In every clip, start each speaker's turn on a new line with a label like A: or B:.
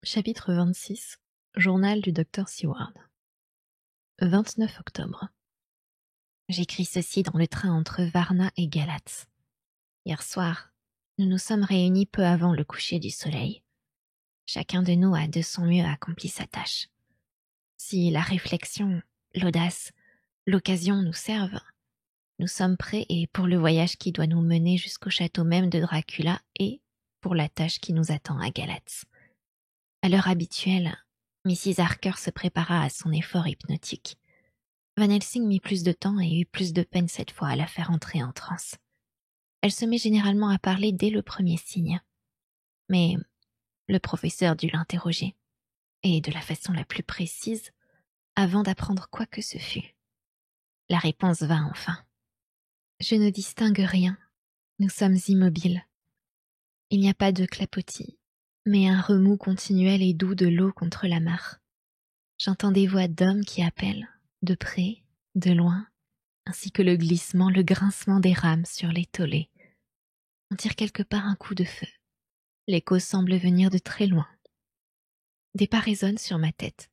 A: Chapitre 26. Journal du docteur Seward. 29 octobre.
B: J'écris ceci dans le train entre Varna et Galatz. Hier soir, nous nous sommes réunis peu avant le coucher du soleil. Chacun de nous a de son mieux accompli sa tâche. Si la réflexion, l'audace, l'occasion nous servent, nous sommes prêts et pour le voyage qui doit nous mener jusqu'au château même de Dracula et pour la tâche qui nous attend à Galatz. À l'heure habituelle, Mrs. Harker se prépara à son effort hypnotique. Van Helsing mit plus de temps et eut plus de peine cette fois à la faire entrer en transe. Elle se met généralement à parler dès le premier signe. Mais le professeur dut l'interroger, et de la façon la plus précise, avant d'apprendre quoi que ce fût. La réponse vint enfin. Je ne distingue rien. Nous sommes immobiles. Il n'y a pas de clapotis, mais un remous continuel et doux de l'eau contre la mare. J'entends des voix d'hommes qui appellent, de près, de loin, ainsi que le glissement, le grincement des rames sur les tolets. On tire quelque part un coup de feu. L'écho semble venir de très loin. Des pas résonnent sur ma tête.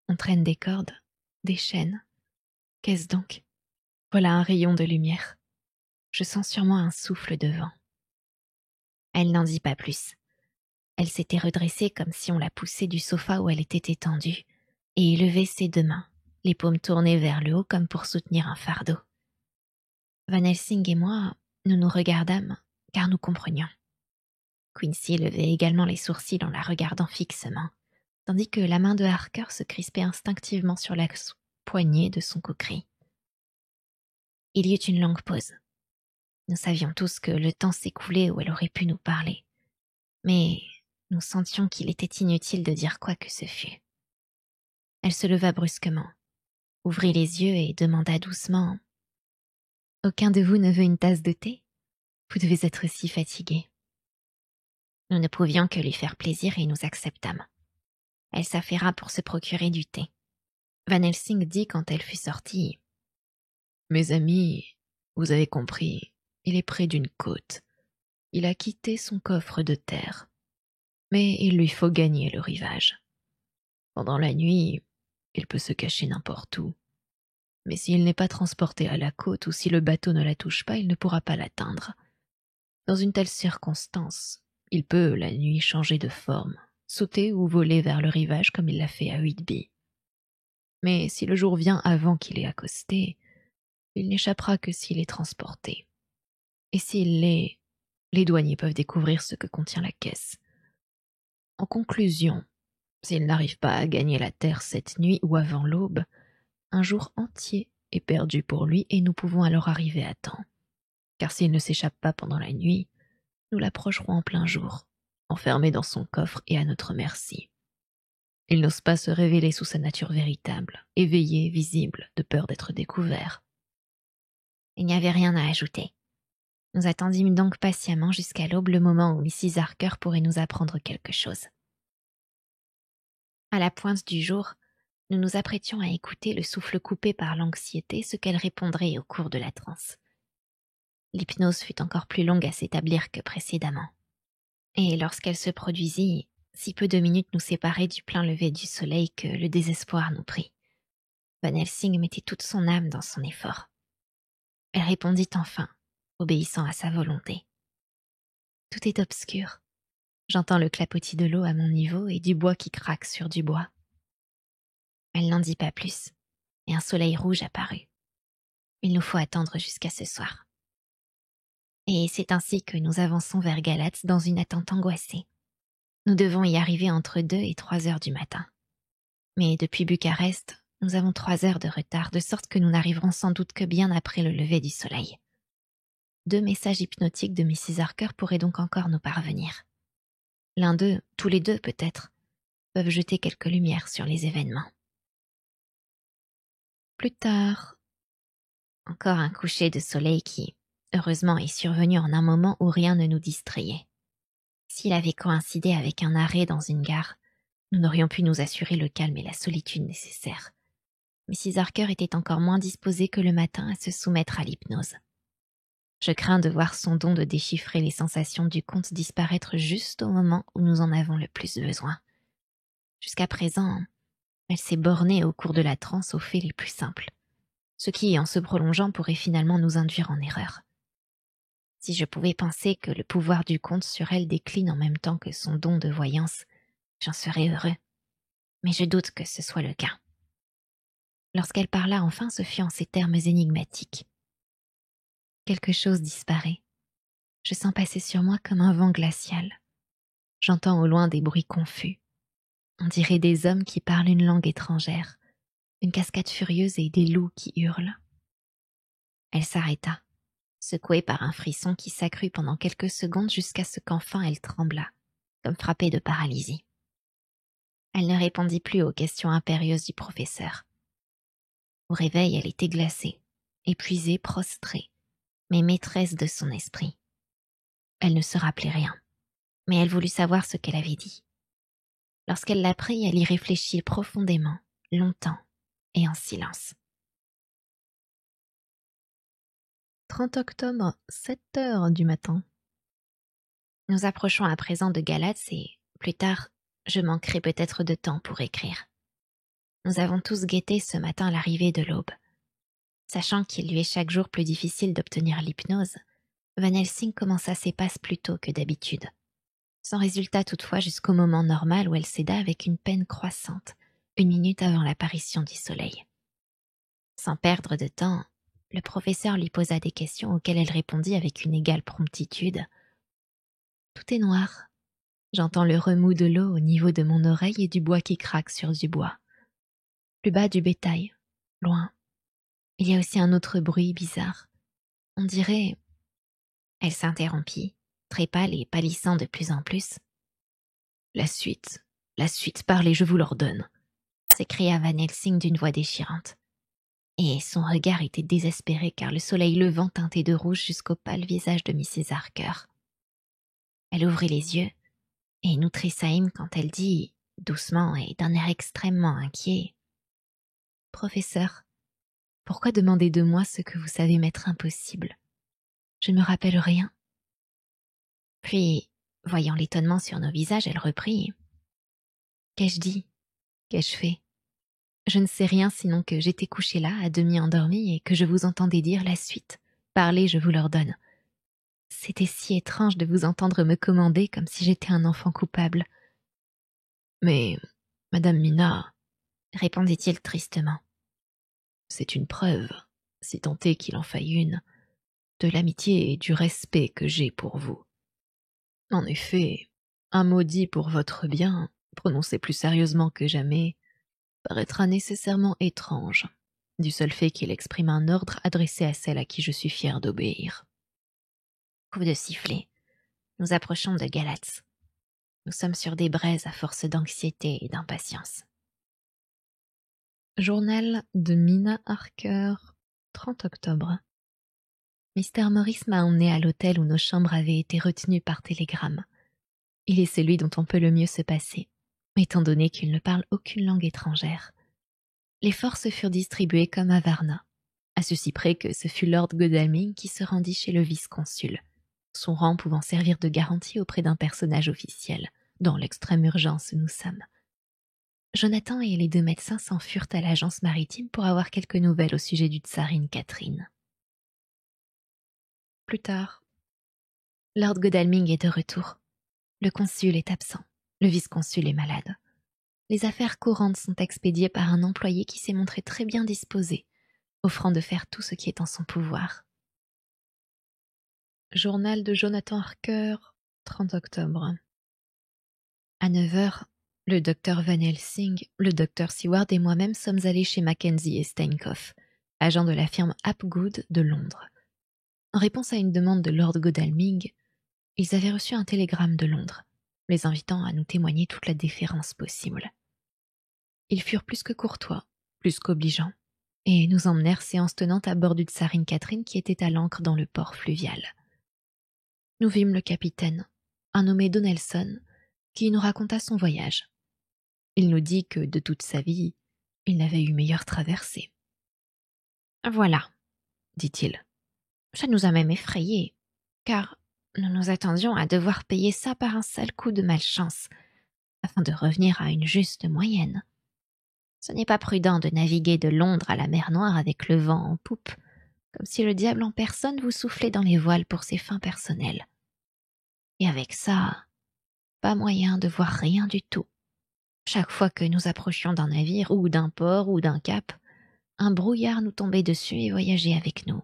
B: On traîne des cordes, des chaînes. Qu'est-ce donc? Voilà un rayon de lumière. Je sens sur moi un souffle de vent. Elle n'en dit pas plus. Elle s'était redressée comme si on la poussait du sofa où elle était étendue, et élevait ses deux mains, les paumes tournées vers le haut comme pour soutenir un fardeau. Van Helsing et moi, nous nous regardâmes, car nous comprenions. Quincy levait également les sourcils en la regardant fixement, tandis que la main de Harker se crispait instinctivement sur la poignée de son coquerie. Il y eut une longue pause. Nous savions tous que le temps s'écoulait où elle aurait pu nous parler, mais nous sentions qu'il était inutile de dire quoi que ce fût. Elle se leva brusquement, ouvrit les yeux et demanda doucement « Aucun de vous ne veut une tasse de thé? Vous devez être si fatigué. » Nous ne pouvions que lui faire plaisir et nous acceptâmes. Elle s'affaira pour se procurer du thé. Van Helsing dit quand elle fut sortie « Mes amis, vous avez compris, il est près d'une côte. Il a quitté son coffre de terre. Mais il lui faut gagner le rivage. Pendant la nuit, il peut se cacher n'importe où. Mais s'il n'est pas transporté à la côte ou si le bateau ne la touche pas, il ne pourra pas l'atteindre. Dans une telle circonstance, il peut, la nuit, changer de forme, sauter ou voler vers le rivage comme il l'a fait à Whitby. Mais si le jour vient avant qu'il ait accosté, il n'échappera que s'il est transporté. Et s'il l'est, les douaniers peuvent découvrir ce que contient la caisse. En conclusion, s'il n'arrive pas à gagner la terre cette nuit ou avant l'aube, un jour entier est perdu pour lui et nous pouvons alors arriver à temps. Car s'il ne s'échappe pas pendant la nuit, nous l'approcherons en plein jour, enfermé dans son coffre et à notre merci. Il n'ose pas se révéler sous sa nature véritable, éveillé, visible, de peur d'être découvert. Il n'y avait rien à ajouter. Nous attendîmes donc patiemment jusqu'à l'aube le moment où Mrs. Harker pourrait nous apprendre quelque chose. À la pointe du jour, nous nous apprêtions à écouter le souffle coupé par l'anxiété ce qu'elle répondrait au cours de la transe. L'hypnose fut encore plus longue à s'établir que précédemment. Et lorsqu'elle se produisit, si peu de minutes nous séparaient du plein lever du soleil que le désespoir nous prit. Van Helsing mettait toute son âme dans son effort. Elle répondit enfin, obéissant à sa volonté. Tout est obscur. J'entends le clapotis de l'eau à mon niveau et du bois qui craque sur du bois. Elle n'en dit pas plus, et un soleil rouge apparut. Il nous faut attendre jusqu'à ce soir. Et c'est ainsi que nous avançons vers Galatz dans une attente angoissée. Nous devons y arriver entre 2 et 3 heures du matin. Mais depuis Bucarest, nous avons 3 heures de retard, de sorte que nous n'arriverons sans doute que bien après le lever du soleil. 2 messages hypnotiques de Mrs. Harker pourraient donc encore nous parvenir. L'un d'eux, tous les deux peut-être, peuvent jeter quelque lumière sur les événements. Plus tard, encore un coucher de soleil qui, heureusement, est survenu en un moment où rien ne nous distrayait. S'il avait coïncidé avec un arrêt dans une gare, nous n'aurions pu nous assurer le calme et la solitude nécessaires. Mrs. Harker était encore moins disposée que le matin à se soumettre à l'hypnose. Je crains de voir son don de déchiffrer les sensations du comte disparaître juste au moment où nous en avons le plus besoin. Jusqu'à présent, elle s'est bornée au cours de la transe aux faits les plus simples, ce qui, en se prolongeant, pourrait finalement nous induire en erreur. Si je pouvais penser que le pouvoir du comte sur elle décline en même temps que son don de voyance, j'en serais heureux. Mais je doute que ce soit le cas. Lorsqu'elle parla enfin, ce fut en ces termes énigmatiques. Quelque chose disparaît. Je sens passer sur moi comme un vent glacial. J'entends au loin des bruits confus. On dirait des hommes qui parlent une langue étrangère, une cascade furieuse et des loups qui hurlent. Elle s'arrêta, secouée par un frisson qui s'accrut pendant quelques secondes jusqu'à ce qu'enfin elle trembla, comme frappée de paralysie. Elle ne répondit plus aux questions impérieuses du professeur. Au réveil, elle était glacée, épuisée, prostrée, mais maîtresse de son esprit. Elle ne se rappelait rien, mais elle voulut savoir ce qu'elle avait dit. Lorsqu'elle l'apprit, elle y réfléchit profondément, longtemps et en silence.
A: 30 octobre, 7 heures du matin.
B: Nous approchons à présent de Galatz et, plus tard, je manquerai peut-être de temps pour écrire. Nous avons tous guetté ce matin l'arrivée de l'aube. Sachant qu'il lui est chaque jour plus difficile d'obtenir l'hypnose, Van Helsing commença ses passes plus tôt que d'habitude. Sans résultat toutefois jusqu'au moment normal où elle céda avec une peine croissante, 1 minute avant l'apparition du soleil. Sans perdre de temps, le professeur lui posa des questions auxquelles elle répondit avec une égale promptitude. Tout est noir. J'entends le remous de l'eau au niveau de mon oreille et du bois qui craque sur du bois. Plus bas du bétail, loin. Il y a aussi un autre bruit bizarre. On dirait... Elle s'interrompit, très pâle et pâlissant de plus en plus. La suite, parlez, je vous l'ordonne, s'écria Van Helsing d'une voix déchirante. Et son regard était désespéré car le soleil levant teintait de rouge jusqu'au pâle visage de Mrs. Harker. Elle ouvrit les yeux, et nous tressaillîmes quand elle dit, doucement et d'un air extrêmement inquiet, « Professeur, pourquoi demander de moi ce que vous savez m'être impossible? Je ne me rappelle rien. » Puis, voyant l'étonnement sur nos visages, elle reprit, « Qu'ai-je dit? Qu'ai-je fait? Je ne sais rien sinon que j'étais couchée là, à demi endormie, et que je vous entendais dire la suite. Parlez, je vous l'ordonne. C'était si étrange de vous entendre me commander comme si j'étais un enfant coupable. » « Mais, Madame Mina, répondit-il tristement, c'est une preuve, si tant est qu'il en faille une, de l'amitié et du respect que j'ai pour vous. En effet, un mot dit pour votre bien, prononcé plus sérieusement que jamais, paraîtra nécessairement étrange, du seul fait qu'il exprime un ordre adressé à celle à qui je suis fier d'obéir. » Coup de sifflet. Nous approchons de Galatz. Nous sommes sur des braises à force d'anxiété et d'impatience.
A: Journal de Mina Harker, 30 octobre. Mr. Morris m'a emmené à l'hôtel où nos chambres avaient été retenues par télégramme. Il est celui dont on peut le mieux se passer, étant donné qu'il ne parle aucune langue étrangère. Les forces furent distribuées comme à Varna, à ceci près que ce fut Lord Godalming qui se rendit chez le vice-consul, son rang pouvant servir de garantie auprès d'un personnage officiel, dans l'extrême urgence où nous sommes. Jonathan et les 2 médecins s'enfurent à l'agence maritime pour avoir quelques nouvelles au sujet du tsarine Catherine. Plus tard, Lord Godalming est de retour. Le consul est absent, le vice-consul est malade. Les affaires courantes sont expédiées par un employé qui s'est montré très bien disposé, offrant de faire tout ce qui est en son pouvoir. Journal de Jonathan Harker, 30 octobre. À 9 heures, le docteur Van Helsing, le docteur Seward et moi-même sommes allés chez Mackenzie et Steinkopf, agents de la firme Hapgood de Londres. En réponse à une demande de Lord Godalming, ils avaient reçu un télégramme de Londres, les invitant à nous témoigner toute la déférence possible. Ils furent plus que courtois, plus qu'obligeants, et nous emmenèrent séance tenante à bord du tsarine Catherine qui était à l'ancre dans le port fluvial. Nous vîmes le capitaine, un nommé Donelson, qui nous raconta son voyage. Il nous dit que, de toute sa vie, il n'avait eu meilleure traversée.
B: « Voilà, dit-il. Ça nous a même effrayés, car nous nous attendions à devoir payer ça par un sale coup de malchance. afin de revenir à une juste moyenne. Ce n'est pas prudent de naviguer de Londres à la mer Noire avec le vent en poupe, comme si le diable en personne vous soufflait dans les voiles pour ses fins personnelles. Et avec ça, pas moyen de voir rien du tout. Chaque fois que nous approchions d'un navire ou d'un port ou d'un cap, un brouillard nous tombait dessus et voyageait avec nous.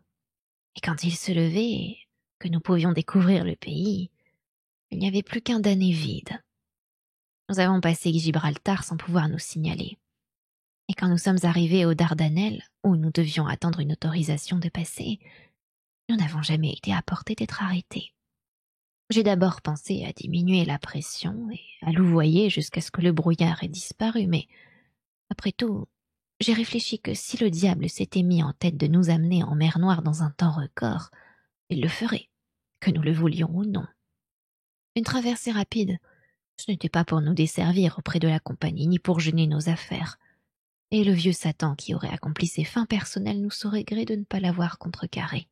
B: Et quand il se levait et que nous pouvions découvrir le pays, il n'y avait plus qu'un damné vide. Nous avons passé Gibraltar sans pouvoir nous signaler. Et quand nous sommes arrivés aux Dardanelles, où nous devions attendre une autorisation de passer, nous n'avons jamais été à portée d'être arrêtés. J'ai d'abord pensé à diminuer la pression et à louvoyer jusqu'à ce que le brouillard ait disparu, mais après tout, j'ai réfléchi que si le diable s'était mis en tête de nous amener en mer Noire dans un temps record, il le ferait, que nous le voulions ou non. Une traversée rapide, ce n'était pas pour nous desservir auprès de la compagnie ni pour gêner nos affaires. Et le vieux Satan qui aurait accompli ses fins personnelles nous saurait gré de ne pas l'avoir contrecarré.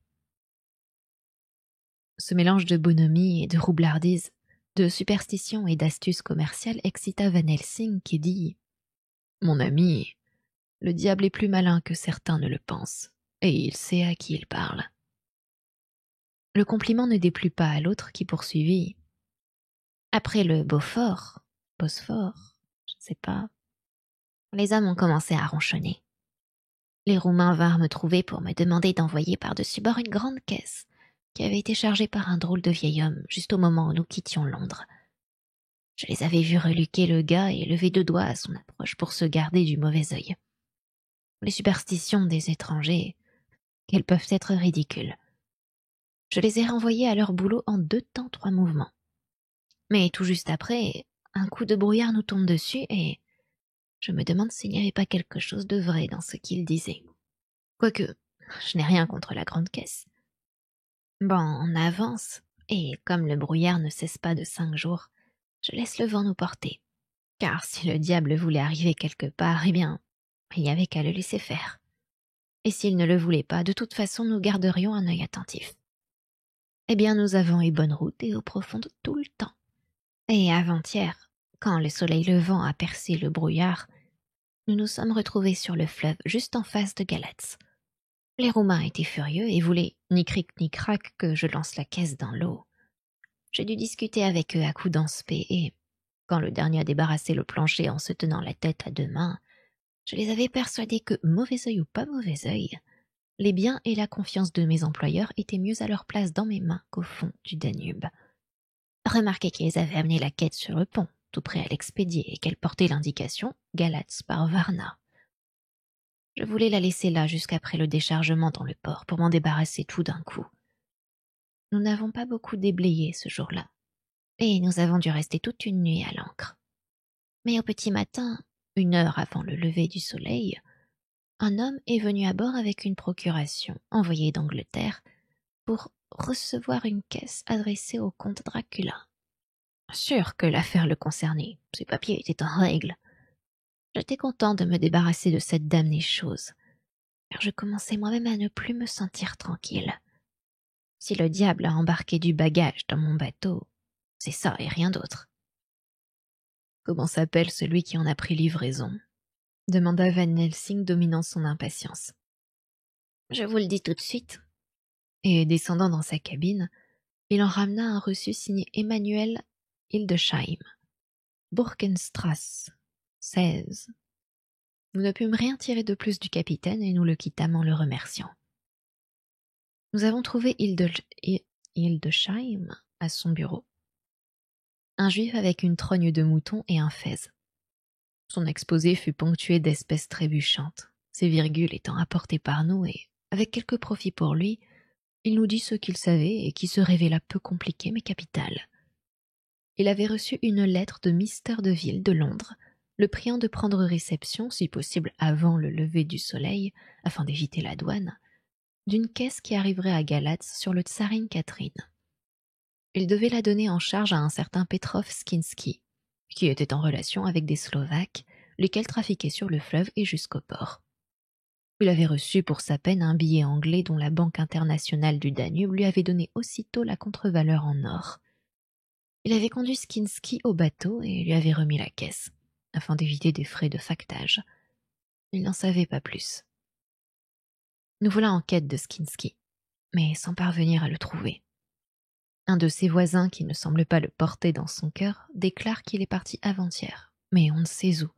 B: Ce mélange de bonhomie et de roublardise, de superstition et d'astuce commerciale excita Van Helsing qui dit « Mon ami, le diable est plus malin que certains ne le pensent, et il sait à qui il parle. » Le compliment ne déplut pas à l'autre qui poursuivit « Après le Bosphore, je ne sais pas, les hommes ont commencé à ronchonner. Les Roumains vinrent me trouver pour me demander d'envoyer par-dessus bord une grande caisse qui avait été chargée par un drôle de vieil homme juste au moment où nous quittions Londres. Je les avais vus reluquer le gars et lever deux doigts à son approche pour se garder du mauvais œil. Les superstitions des étrangers, qu'elles peuvent être ridicules. Je les ai renvoyés à leur boulot en 2 temps 3 mouvements. Mais tout juste après, un coup de brouillard nous tombe dessus et je me demande s'il n'y avait pas quelque chose de vrai dans ce qu'il disait. Quoique, je n'ai rien contre la grande caisse. Bon, on avance, et comme le brouillard ne cesse pas de 5 jours, je laisse le vent nous porter. Car si le diable voulait arriver quelque part, eh bien, il n'y avait qu'à le laisser faire. Et s'il ne le voulait pas, de toute façon, nous garderions un œil attentif. Eh bien, nous avons eu bonne route et eau profonde tout le temps. Et avant-hier, quand le soleil levant a percé le brouillard, nous nous sommes retrouvés sur le fleuve, juste en face de Galatz. Les Roumains étaient furieux et voulaient, ni cric ni crac, que je lance la caisse dans l'eau. J'ai dû discuter avec eux à coups d'ansper et, quand le dernier a débarrassé le plancher en se tenant la tête à 2 mains, je les avais persuadés que, mauvais œil ou pas mauvais œil, les biens et la confiance de mes employeurs étaient mieux à leur place dans mes mains qu'au fond du Danube. Remarquez qu'ils avaient amené la quête sur le pont, tout prêt à l'expédier, et qu'elle portait l'indication « Galatz par Varna ». Je voulais la laisser là jusqu'après le déchargement dans le port pour m'en débarrasser tout d'un coup. Nous n'avons pas beaucoup déblayé ce jour-là, et nous avons dû rester toute une nuit à l'ancre. Mais au petit matin, 1 heure avant le lever du soleil, un homme est venu à bord avec une procuration envoyée d'Angleterre pour recevoir une caisse adressée au comte Dracula. Sûr que l'affaire le concernait, ses papiers étaient en règle. J'étais content de me débarrasser de cette damnée chose, car je commençais moi-même à ne plus me sentir tranquille. Si le diable a embarqué du bagage dans mon bateau, c'est ça et rien d'autre. « Comment s'appelle celui qui en a pris livraison ?» demanda Van Helsing, dominant son impatience. « Je vous le dis tout de suite. » Et descendant dans sa cabine, il en ramena un reçu signé Emmanuel Hildesheim. Burkenstrasse, 16. Nous ne pûmes rien tirer de plus du capitaine et nous le quittâmes en le remerciant. Nous avons trouvé Hildesheim à son bureau. Un juif avec une trogne de mouton et un fez. Son exposé fut ponctué d'espèces trébuchantes, ses virgules étant apportées par nous et, avec quelque profit pour lui, il nous dit ce qu'il savait et qui se révéla peu compliqué mais capital. Il avait reçu une lettre de Mr. Deville de Londres, le priant de prendre réception, si possible avant le lever du soleil, afin d'éviter la douane, d'une caisse qui arriverait à Galatz sur le Tsarine Catherine. Il devait la donner en charge à un certain Petrov Skinski, qui était en relation avec des Slovaques, lesquels trafiquaient sur le fleuve et jusqu'au port. Il avait reçu pour sa peine un billet anglais dont la Banque internationale du Danube lui avait donné aussitôt la contre-valeur en or.
A: Il avait conduit Skinsky au bateau et lui avait remis la caisse, afin d'éviter des frais de factage. Il n'en savait pas plus. Nous voilà en quête de Skinsky, mais sans parvenir à le trouver. Un de ses voisins, qui ne semble pas le porter dans son cœur, déclare qu'il est parti avant-hier, mais on ne sait où.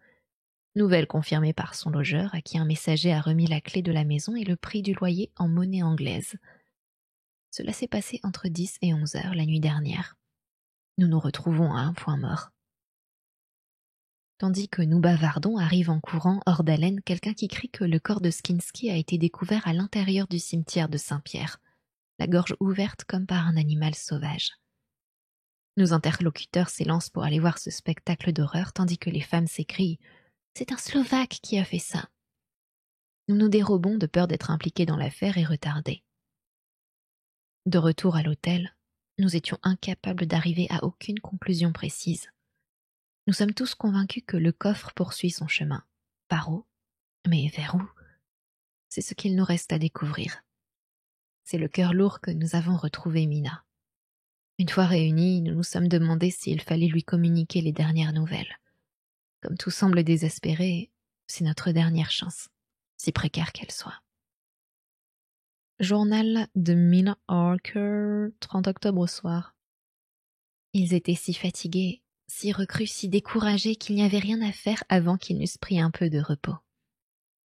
A: Nouvelle confirmée par son logeur, à qui un messager a remis la clé de la maison et le prix du loyer en monnaie anglaise. Cela s'est passé entre 10 et 11 heures la nuit dernière. Nous nous retrouvons à un point mort. Tandis que nous bavardons, arrive en courant, hors d'haleine, quelqu'un qui crie que le corps de Skinsky a été découvert à l'intérieur du cimetière de Saint-Pierre, la gorge ouverte comme par un animal sauvage. Nos interlocuteurs s'élancent pour aller voir ce spectacle d'horreur, tandis que les femmes s'écrient « C'est un Slovaque qui a fait ça !» Nous nous dérobons de peur d'être impliqués dans l'affaire et retardés. De retour à l'hôtel, nous étions incapables d'arriver à aucune conclusion précise. Nous sommes tous convaincus que le coffre poursuit son chemin. Par où? Mais vers où? C'est ce qu'il nous reste à découvrir. C'est le cœur lourd que nous avons retrouvé Mina. Une fois réunis, nous nous sommes demandé s'il fallait lui communiquer les dernières nouvelles. Comme tout semble désespéré, c'est notre dernière chance, si précaire qu'elle soit. Journal de Mina Harker, 30 octobre au soir. Ils étaient si fatigués, si recrus, si découragés qu'il n'y avait rien à faire avant qu'ils n'eussent pris un peu de repos.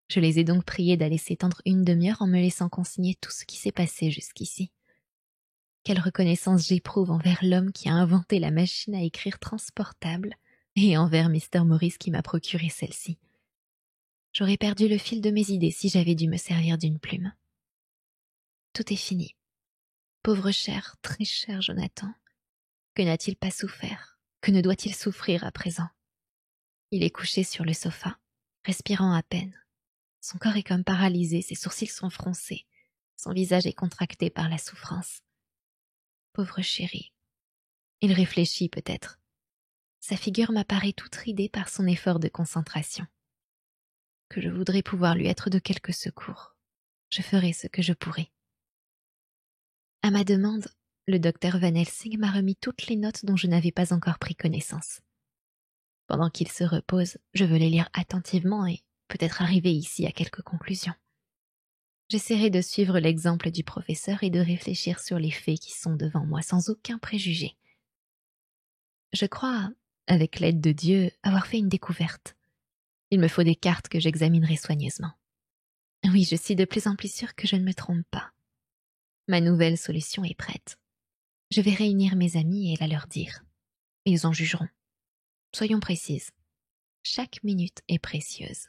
A: Je les ai donc priés d'aller s'étendre une demi-heure en me laissant consigner tout ce qui s'est passé jusqu'ici. Quelle reconnaissance j'éprouve envers l'homme qui a inventé la machine à écrire transportable et envers Mr. Morris qui m'a procuré celle-ci. J'aurais perdu le fil de mes idées si j'avais dû me servir d'une plume. Tout est fini. Pauvre cher, très cher Jonathan. Que n'a-t-il pas souffert? Que ne doit-il souffrir à présent? Il est couché sur le sofa, respirant à peine. Son corps est comme paralysé, ses sourcils sont froncés. Son visage est contracté par la souffrance. Pauvre chéri. Il réfléchit peut-être. Sa figure m'apparaît toute ridée par son effort de concentration. Que je voudrais pouvoir lui être de quelque secours. Je ferai ce que je pourrai. À ma demande, le docteur Van Helsing m'a remis toutes les notes dont je n'avais pas encore pris connaissance. Pendant qu'il se repose, je veux les lire attentivement et peut-être arriver ici à quelques conclusions. J'essaierai de suivre l'exemple du professeur et de réfléchir sur les faits qui sont devant moi sans aucun préjugé. Je crois, avec l'aide de Dieu, avoir fait une découverte. Il me faut des cartes que j'examinerai soigneusement. Oui, je suis de plus en plus sûre que je ne me trompe pas. Ma nouvelle solution est prête. Je vais réunir mes amis et la leur dire. Ils en jugeront. Soyons précises. Chaque minute est précieuse.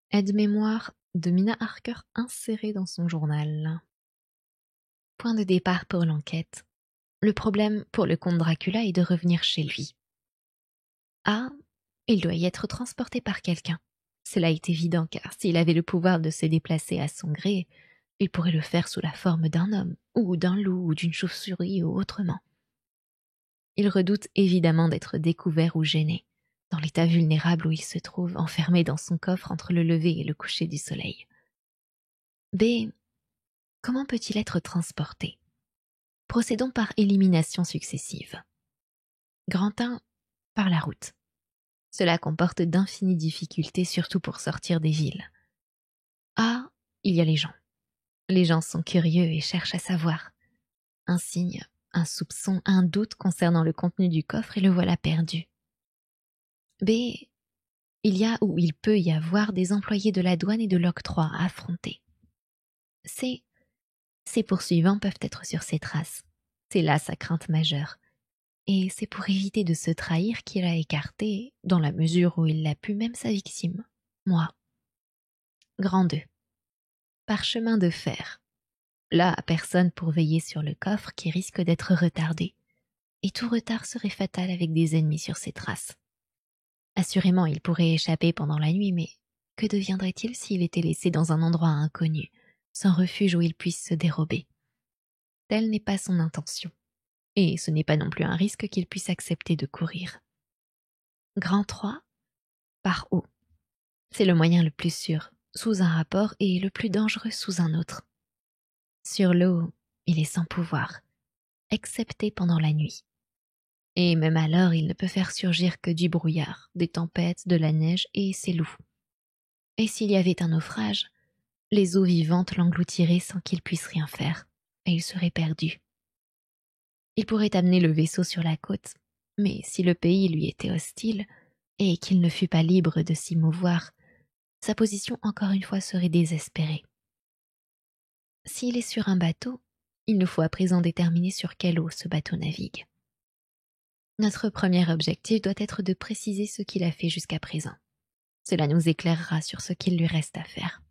A: Aide-mémoire de Mina Harker insérée dans son journal. Point de départ pour l'enquête. Le problème pour le comte Dracula est de revenir chez lui. Il doit y être transporté par quelqu'un. Cela est évident car s'il avait le pouvoir de se déplacer à son gré, il pourrait le faire sous la forme d'un homme, ou d'un loup, ou d'une chauve-souris, ou autrement. Il redoute évidemment d'être découvert ou gêné, dans l'état vulnérable où il se trouve, enfermé dans son coffre entre le lever et le coucher du soleil. B. Comment peut-il être transporté? Procédons par élimination successive. Grand 1, par la route. Cela comporte d'infinies difficultés, surtout pour sortir des villes. Il y a les gens. Les gens sont curieux et cherchent à savoir. Un signe, un soupçon, un doute concernant le contenu du coffre et le voilà perdu. B. Il y a ou il peut y avoir des employés de la douane et de l'octroi à affronter. C. Ces poursuivants peuvent être sur ses traces. C'est là sa crainte majeure. Et c'est pour éviter de se trahir qu'il a écarté, dans la mesure où il l'a pu, même sa victime, moi. Grand 2. Par chemin de fer. Là, personne pour veiller sur le coffre qui risque d'être retardé. Et tout retard serait fatal avec des ennemis sur ses traces. Assurément, il pourrait échapper pendant la nuit, mais que deviendrait-il s'il était laissé dans un endroit inconnu, sans refuge où il puisse se dérober? Telle n'est pas son intention. Et ce n'est pas non plus un risque qu'il puisse accepter de courir. Grand 3, par eau. C'est le moyen le plus sûr, sous un rapport, et le plus dangereux sous un autre. Sur l'eau, il est sans pouvoir. excepté pendant la nuit. Et même alors, il ne peut faire surgir que du brouillard, des tempêtes, de la neige et ses loups. Et s'il y avait un naufrage, les eaux vivantes l'engloutiraient sans qu'il puisse rien faire, et il serait perdu. Il pourrait amener le vaisseau sur la côte, mais si le pays lui était hostile, et qu'il ne fût pas libre de s'y mouvoir, sa position encore une fois serait désespérée. S'il est sur un bateau, il nous faut à présent déterminer sur quelle eau ce bateau navigue. Notre premier objectif doit être de préciser ce qu'il a fait jusqu'à présent. Cela nous éclairera sur ce qu'il lui reste à faire.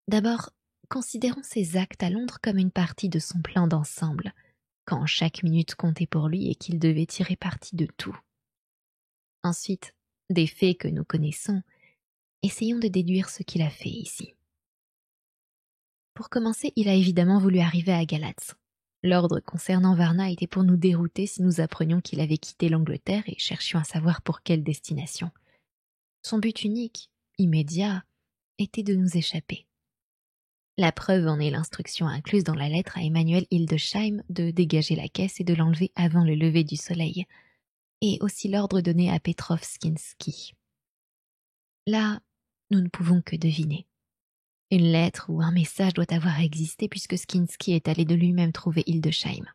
A: D'abord, considérons ses actes à Londres comme une partie de son plan d'ensemble, quand chaque minute comptait pour lui et qu'il devait tirer parti de tout. Ensuite, des faits que nous connaissons, essayons de déduire ce qu'il a fait ici. Pour commencer, il a évidemment voulu arriver à Galatz. L'ordre concernant Varna était pour nous dérouter si nous apprenions qu'il avait quitté l'Angleterre et cherchions à savoir pour quelle destination. Son but unique, immédiat, était de nous échapper. La preuve en est l'instruction incluse dans la lettre à Emmanuel Hildesheim de dégager la caisse et de l'enlever avant le lever du soleil, et aussi l'ordre donné à Petrov Skinski. Là, nous ne pouvons que deviner. Une lettre ou un message doit avoir existé puisque Skinski est allé de lui-même trouver Hildesheim.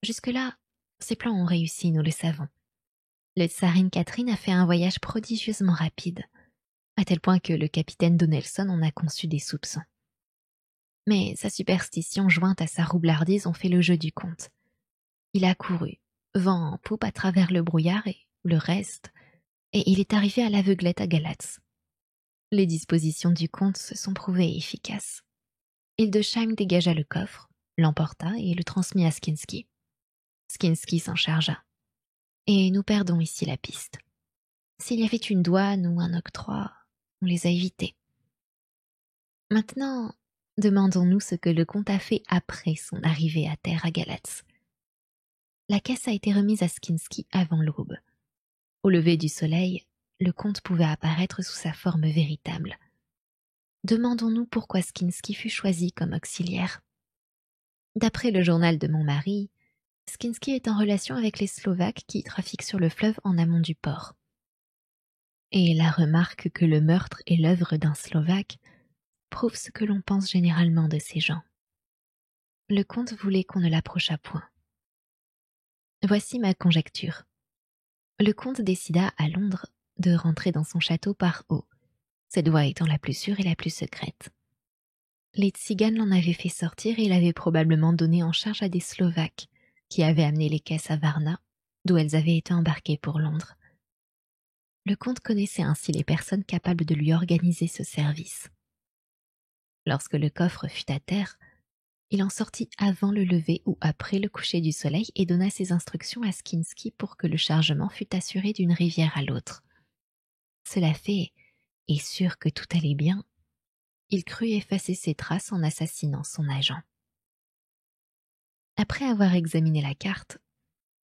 A: Jusque-là, ses plans ont réussi, nous le savons. Le tsarine Catherine a fait un voyage prodigieusement rapide, à tel point que le capitaine Donelson en a conçu des soupçons. Mais sa superstition jointe à sa roublardise ont fait le jeu du comte. Il a couru, vent en poupe à travers le brouillard et le reste, et il est arrivé à l'aveuglette à Galatz. Les dispositions du comte se sont prouvées efficaces. Hildesheim dégagea le coffre, l'emporta et le transmit à Skinski. Skinski s'en chargea. Et nous perdons ici la piste. S'il y avait une douane ou un octroi, on les a évités. Maintenant, demandons-nous ce que le comte a fait après son arrivée à terre à Galatz. La caisse a été remise à Skinski avant l'aube. Au lever du soleil, le comte pouvait apparaître sous sa forme véritable. Demandons-nous pourquoi Skinski fut choisi comme auxiliaire. D'après le journal de mon mari, Skinski est en relation avec les Slovaques qui trafiquent sur le fleuve en amont du port. Et la remarque que le meurtre est l'œuvre d'un Slovaque prouve ce que l'on pense généralement de ces gens. Le comte voulait qu'on ne l'approchât point. Voici ma conjecture. Le comte décida à Londres de rentrer dans son château par eau, cette voie étant la plus sûre et la plus secrète. Les tziganes l'en avaient fait sortir et l'avaient probablement donné en charge à des Slovaques qui avaient amené les caisses à Varna, d'où elles avaient été embarquées pour Londres. Le comte connaissait ainsi les personnes capables de lui organiser ce service. Lorsque le coffre fut à terre, il en sortit avant le lever ou après le coucher du soleil et donna ses instructions à Skinski pour que le chargement fût assuré d'une rivière à l'autre. Cela fait, et sûr que tout allait bien, il crut effacer ses traces en assassinant son agent. Après avoir examiné la carte,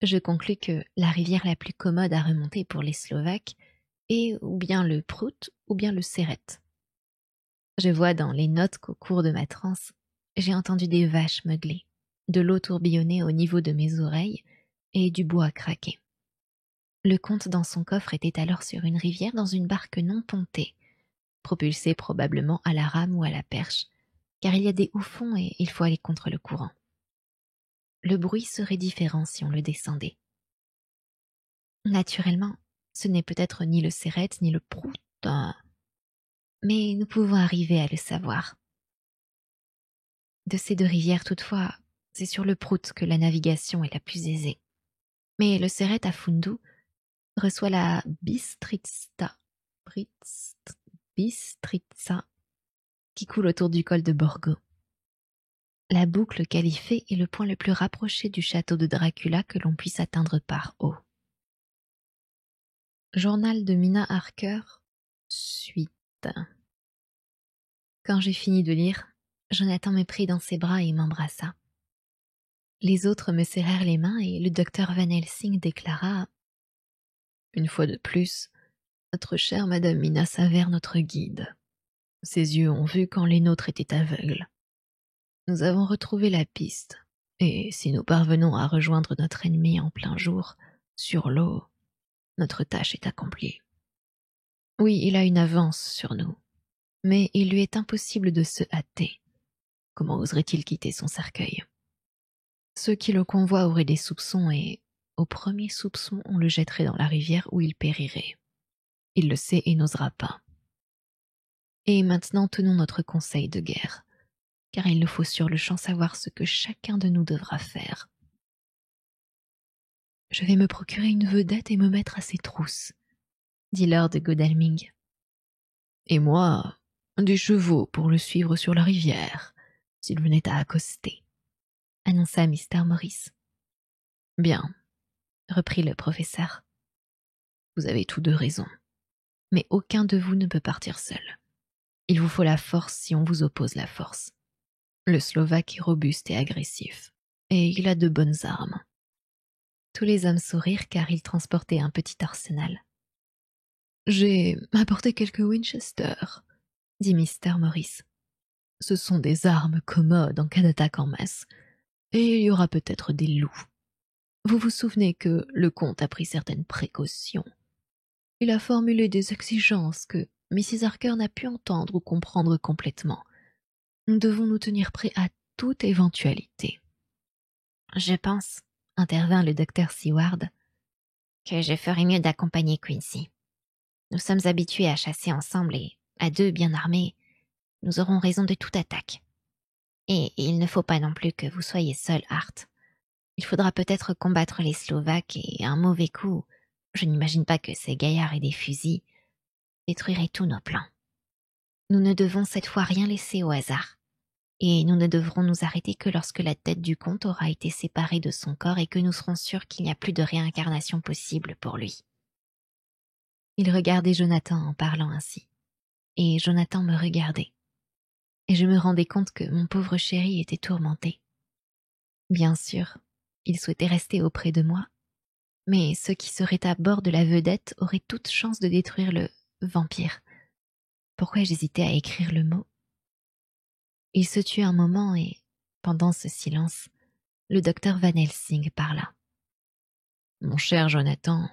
A: je conclus que la rivière la plus commode à remonter pour les Slovaques est ou bien le Prout ou bien le Seret. Je vois dans les notes qu'au cours de ma transe, j'ai entendu des vaches meugler, de l'eau tourbillonner au niveau de mes oreilles et du bois craquer. Le comte dans son coffre était alors sur une rivière dans une barque non pontée, propulsée probablement à la rame ou à la perche, car il y a des hauts fonds et il faut aller contre le courant. Le bruit serait différent si on le descendait. Naturellement, ce n'est peut-être ni le Seret ni le Prout, mais nous pouvons arriver à le savoir. De ces deux rivières toutefois, c'est sur le Prout que la navigation est la plus aisée. Mais le Seret à Fundu reçoit la Bistritsa, qui coule autour du col de Borgo. La boucle qualifiée est le point le plus rapproché du château de Dracula que l'on puisse atteindre par eau. Journal de Mina Harker, suite. Quand j'ai fini de lire, Jonathan me prit dans ses bras et m'embrassa. Les autres me serrèrent les mains et le docteur Van Helsing déclara « Une fois de plus, notre chère Madame Mina s'avère notre guide. Ses yeux ont vu quand les nôtres étaient aveugles. Nous avons retrouvé la piste, et si nous parvenons à rejoindre notre ennemi en plein jour, sur l'eau, notre tâche est accomplie. Oui, il a une avance sur nous, mais il lui est impossible de se hâter. Comment oserait-il quitter son cercueil? Ceux qui le convoient auraient des soupçons et, au premier soupçon, on le jetterait dans la rivière où il périrait. Il le sait et n'osera pas. Et maintenant tenons notre conseil de guerre, car il nous faut sur le champ savoir ce que chacun de nous devra faire. Je vais me procurer une vedette et me mettre à ses trousses, dit Lord Godalming. Et moi, des chevaux pour le suivre sur la rivière, s'il venait à accoster, annonça Mr. Morris. Bien, reprit le professeur. Vous avez tous deux raison, mais aucun de vous ne peut partir seul. Il vous faut la force si on vous oppose la force. Le Slovaque est robuste et agressif, et il a de bonnes armes. Tous les hommes sourirent car il transportait un petit arsenal. J'ai apporté quelques Winchester, dit Mr. Morris. Ce sont des armes commodes en cas d'attaque en masse, et il y aura peut-être des loups. Vous vous souvenez que le comte a pris certaines précautions. Il a formulé des exigences que Mrs. Harker n'a pu entendre ou comprendre complètement. Nous devons nous tenir prêts à toute éventualité.
B: Je pense, intervint le docteur Seward, que je ferais mieux d'accompagner Quincy. Nous sommes habitués à chasser ensemble et, à deux bien armés, nous aurons raison de toute attaque. Et il ne faut pas non plus que vous soyez seul, Hart. Il faudra peut-être combattre les Slovaques et un mauvais coup, je n'imagine pas que ces gaillards aient des fusils, détruirait tous nos plans. Nous ne devons cette fois rien laisser au hasard. Et nous ne devrons nous arrêter que lorsque la tête du comte aura été séparée de son corps et que nous serons sûrs qu'il n'y a plus de réincarnation possible pour lui.
A: Il regardait Jonathan en parlant ainsi, et Jonathan me regardait, et je me rendais compte que mon pauvre chéri était tourmenté. Bien sûr, il souhaitait rester auprès de moi, mais ceux qui seraient à bord de la vedette auraient toute chance de détruire le vampire. Pourquoi j'hésitais à écrire le mot? Il se tut un moment et, pendant ce silence, le docteur Van Helsing parla. « Mon cher Jonathan,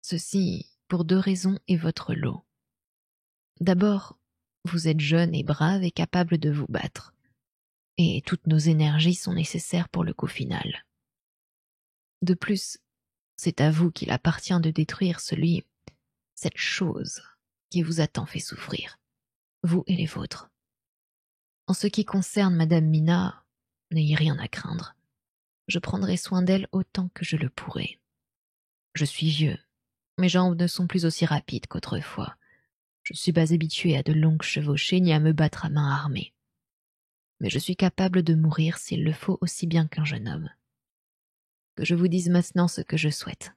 A: ceci, pour deux raisons, est votre lot. D'abord, vous êtes jeune et brave et capable de vous battre, et toutes nos énergies sont nécessaires pour le coup final. De plus, c'est à vous qu'il appartient de détruire cette chose qui vous a tant fait souffrir, vous et les vôtres. En ce qui concerne Madame Mina, n'ayez rien à craindre. Je prendrai soin d'elle autant que je le pourrai. Je suis vieux, mes jambes ne sont plus aussi rapides qu'autrefois. Je ne suis pas habitué à de longues chevauchées ni à me battre à main armée. Mais je suis capable de mourir s'il le faut aussi bien qu'un jeune homme. Que je vous dise maintenant ce que je souhaite.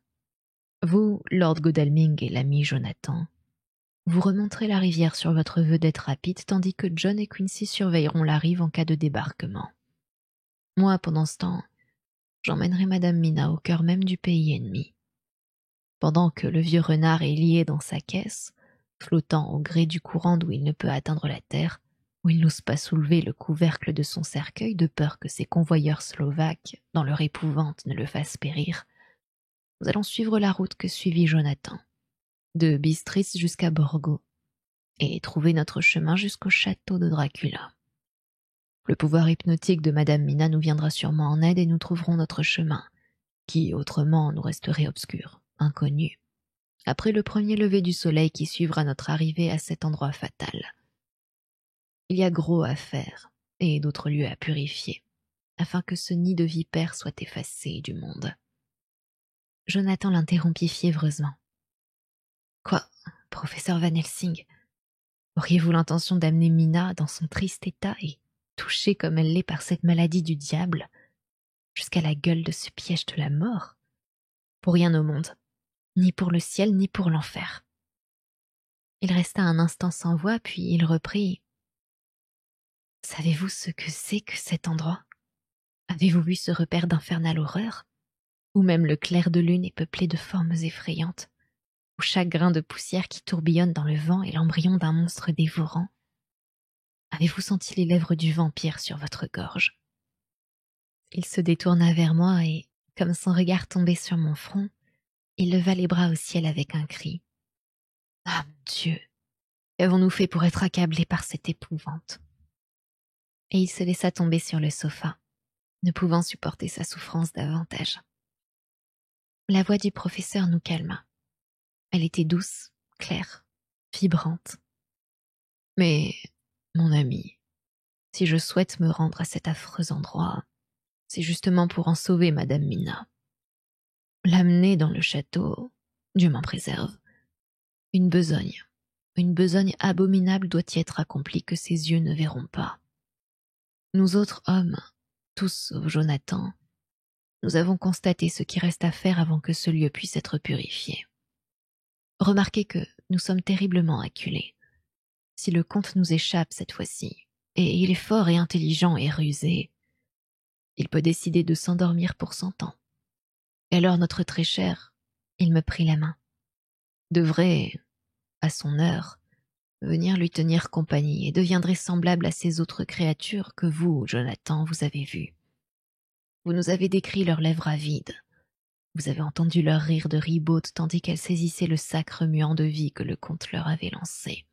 A: Vous, Lord Godalming et l'ami Jonathan, vous remonterez la rivière sur votre vedette rapide tandis que John et Quincy surveilleront la rive en cas de débarquement. Moi, pendant ce temps, j'emmènerai Madame Mina au cœur même du pays ennemi. Pendant que le vieux renard est lié dans sa caisse, flottant au gré du courant d'où il ne peut atteindre la terre, où il n'ose pas soulever le couvercle de son cercueil de peur que ses convoyeurs slovaques, dans leur épouvante, ne le fassent périr, nous allons suivre la route que suivit Jonathan, de Bistritz jusqu'à Borgo, et trouver notre chemin jusqu'au château de Dracula. Le pouvoir hypnotique de Madame Mina nous viendra sûrement en aide et nous trouverons notre chemin, qui, autrement, nous resterait obscur, inconnu, après le premier lever du soleil qui suivra notre arrivée à cet endroit fatal. Il y a gros à faire, et d'autres lieux à purifier, afin que ce nid de vipères soit effacé du monde. Jonathan l'interrompit fiévreusement. « Quoi, professeur Van Helsing, auriez-vous l'intention d'amener Mina dans son triste état et, touchée comme elle l'est par cette maladie du diable, jusqu'à la gueule de ce piège de la mort? Pour rien au monde, ni pour le ciel, ni pour l'enfer. » Il resta un instant sans voix, puis il reprit. « Savez-vous ce que c'est que cet endroit? Avez-vous vu ce repère d'infernale horreur, où même le clair de lune est peuplé de formes effrayantes, où chaque grain de poussière qui tourbillonne dans le vent est l'embryon d'un monstre dévorant? Avez-vous senti les lèvres du vampire sur votre gorge? Il se détourna vers moi et, comme son regard tombait sur mon front, il leva les bras au ciel avec un cri. Ah mon Dieu, qu'avons-nous fait pour être accablés par cette épouvante? Et il se laissa tomber sur le sofa, ne pouvant supporter sa souffrance davantage. La voix du professeur nous calma. Elle était douce, claire, vibrante. Mais, mon ami, si je souhaite me rendre à cet affreux endroit, c'est justement pour en sauver Madame Mina. L'amener dans le château, Dieu m'en préserve. Une besogne abominable doit y être accomplie que ses yeux ne verront pas. Nous autres hommes, tous sauf Jonathan, nous avons constaté ce qui reste à faire avant que ce lieu puisse être purifié. Remarquez que nous sommes terriblement acculés. Si le comte nous échappe cette fois-ci, et il est fort et intelligent et rusé, il peut décider de s'endormir pour 100 ans. Et alors notre très cher, il me prit la main, devrait, à son heure, venir lui tenir compagnie et deviendrait semblable à ces autres créatures que vous, Jonathan, vous avez vues. Vous nous avez décrit leurs lèvres avides. Vous avez entendu leur rire de ribote tandis qu'elles saisissaient le sac remuant de vie que le comte leur avait lancé.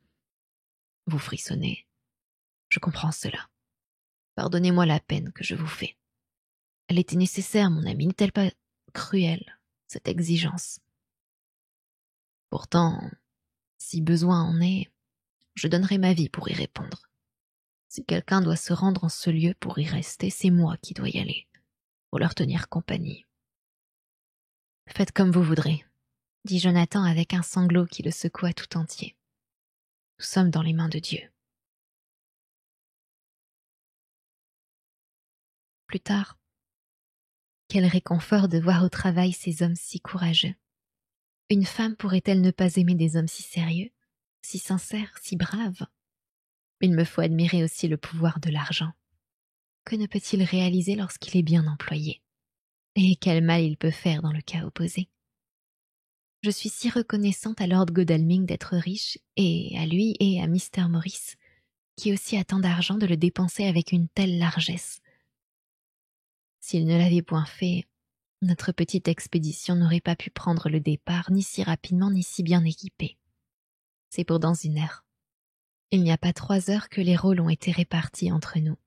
A: Vous frissonnez. Je comprends cela. Pardonnez-moi la peine que je vous fais. Elle était nécessaire, mon ami, n'est-elle pas cruelle, cette exigence? Pourtant, si besoin en est, je donnerai ma vie pour y répondre. Si quelqu'un doit se rendre en ce lieu pour y rester, c'est moi qui dois y aller, pour leur tenir compagnie. Faites comme vous voudrez, dit Jonathan avec un sanglot qui le secoua tout entier. Nous sommes dans les mains de Dieu. Plus tard, quel réconfort de voir au travail ces hommes si courageux. Une femme pourrait-elle ne pas aimer des hommes si sérieux, si sincères, si braves? Il me faut admirer aussi le pouvoir de l'argent. Que ne peut-il réaliser lorsqu'il est bien employé? Et quel mal il peut faire dans le cas opposé? Je suis si reconnaissante à Lord Godalming d'être riche, et à lui et à Mr. Morris, qui aussi a tant d'argent de le dépenser avec une telle largesse. S'il ne l'avait point fait, notre petite expédition n'aurait pas pu prendre le départ ni si rapidement ni si bien équipée. C'est pour dans 1 heure. Il n'y a pas 3 heures que les rôles ont été répartis entre nous.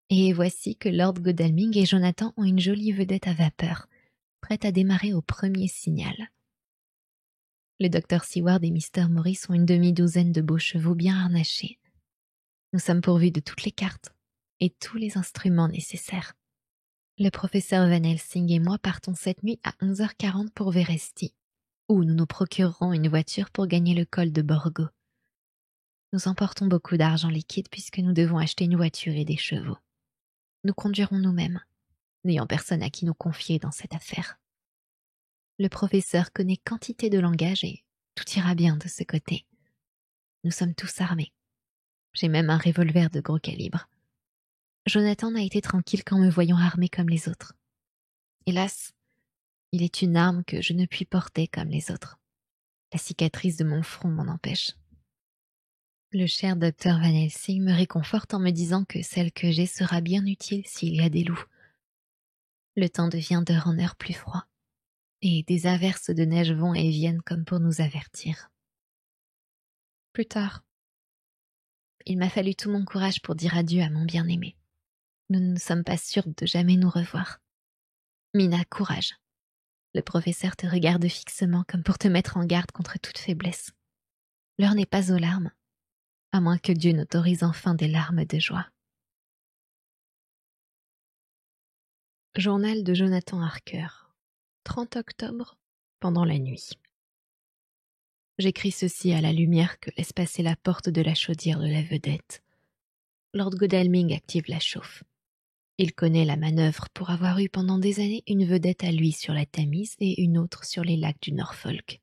A: Et voici que Lord Godalming et Jonathan ont une jolie vedette à vapeur, prête à démarrer au premier signal. Le docteur Seward et Mr. Morris ont une demi-douzaine de beaux chevaux bien harnachés. Nous sommes pourvus de toutes les cartes et tous les instruments nécessaires. Le professeur Van Helsing et moi partons cette nuit à 11h40 pour Veresti, où nous nous procurerons une voiture pour gagner le col de Borgo. Nous emportons beaucoup d'argent liquide puisque nous devons acheter une voiture et des chevaux. Nous conduirons nous-mêmes, n'ayant personne à qui nous confier dans cette affaire. Le professeur connaît quantité de langage et tout ira bien de ce côté. Nous sommes tous armés. J'ai même un revolver de gros calibre. Jonathan n'a été tranquille qu'en me voyant armé comme les autres. Hélas, il est une arme que je ne puis porter comme les autres. La cicatrice de mon front m'en empêche. Le cher docteur Van Helsing me réconforte en me disant que celle que j'ai sera bien utile s'il y a des loups. Le temps devient d'heure en heure plus froid, et des averses de neige vont et viennent comme pour nous avertir. Plus tard, il m'a fallu tout mon courage pour dire adieu à mon bien-aimé. Nous ne sommes pas sûrs de jamais nous revoir. Mina, courage. Le professeur te regarde fixement comme pour te mettre en garde contre toute faiblesse. L'heure n'est pas aux larmes, à moins que Dieu n'autorise enfin des larmes de joie. Journal de Jonathan Harker, 30 octobre, pendant la nuit. J'écris ceci à la lumière que laisse passer la porte de la chaudière de la vedette. Lord Godalming active la chauffe. Il connaît la manœuvre pour avoir eu pendant des années une vedette à lui sur la Tamise et une autre sur les lacs du Norfolk.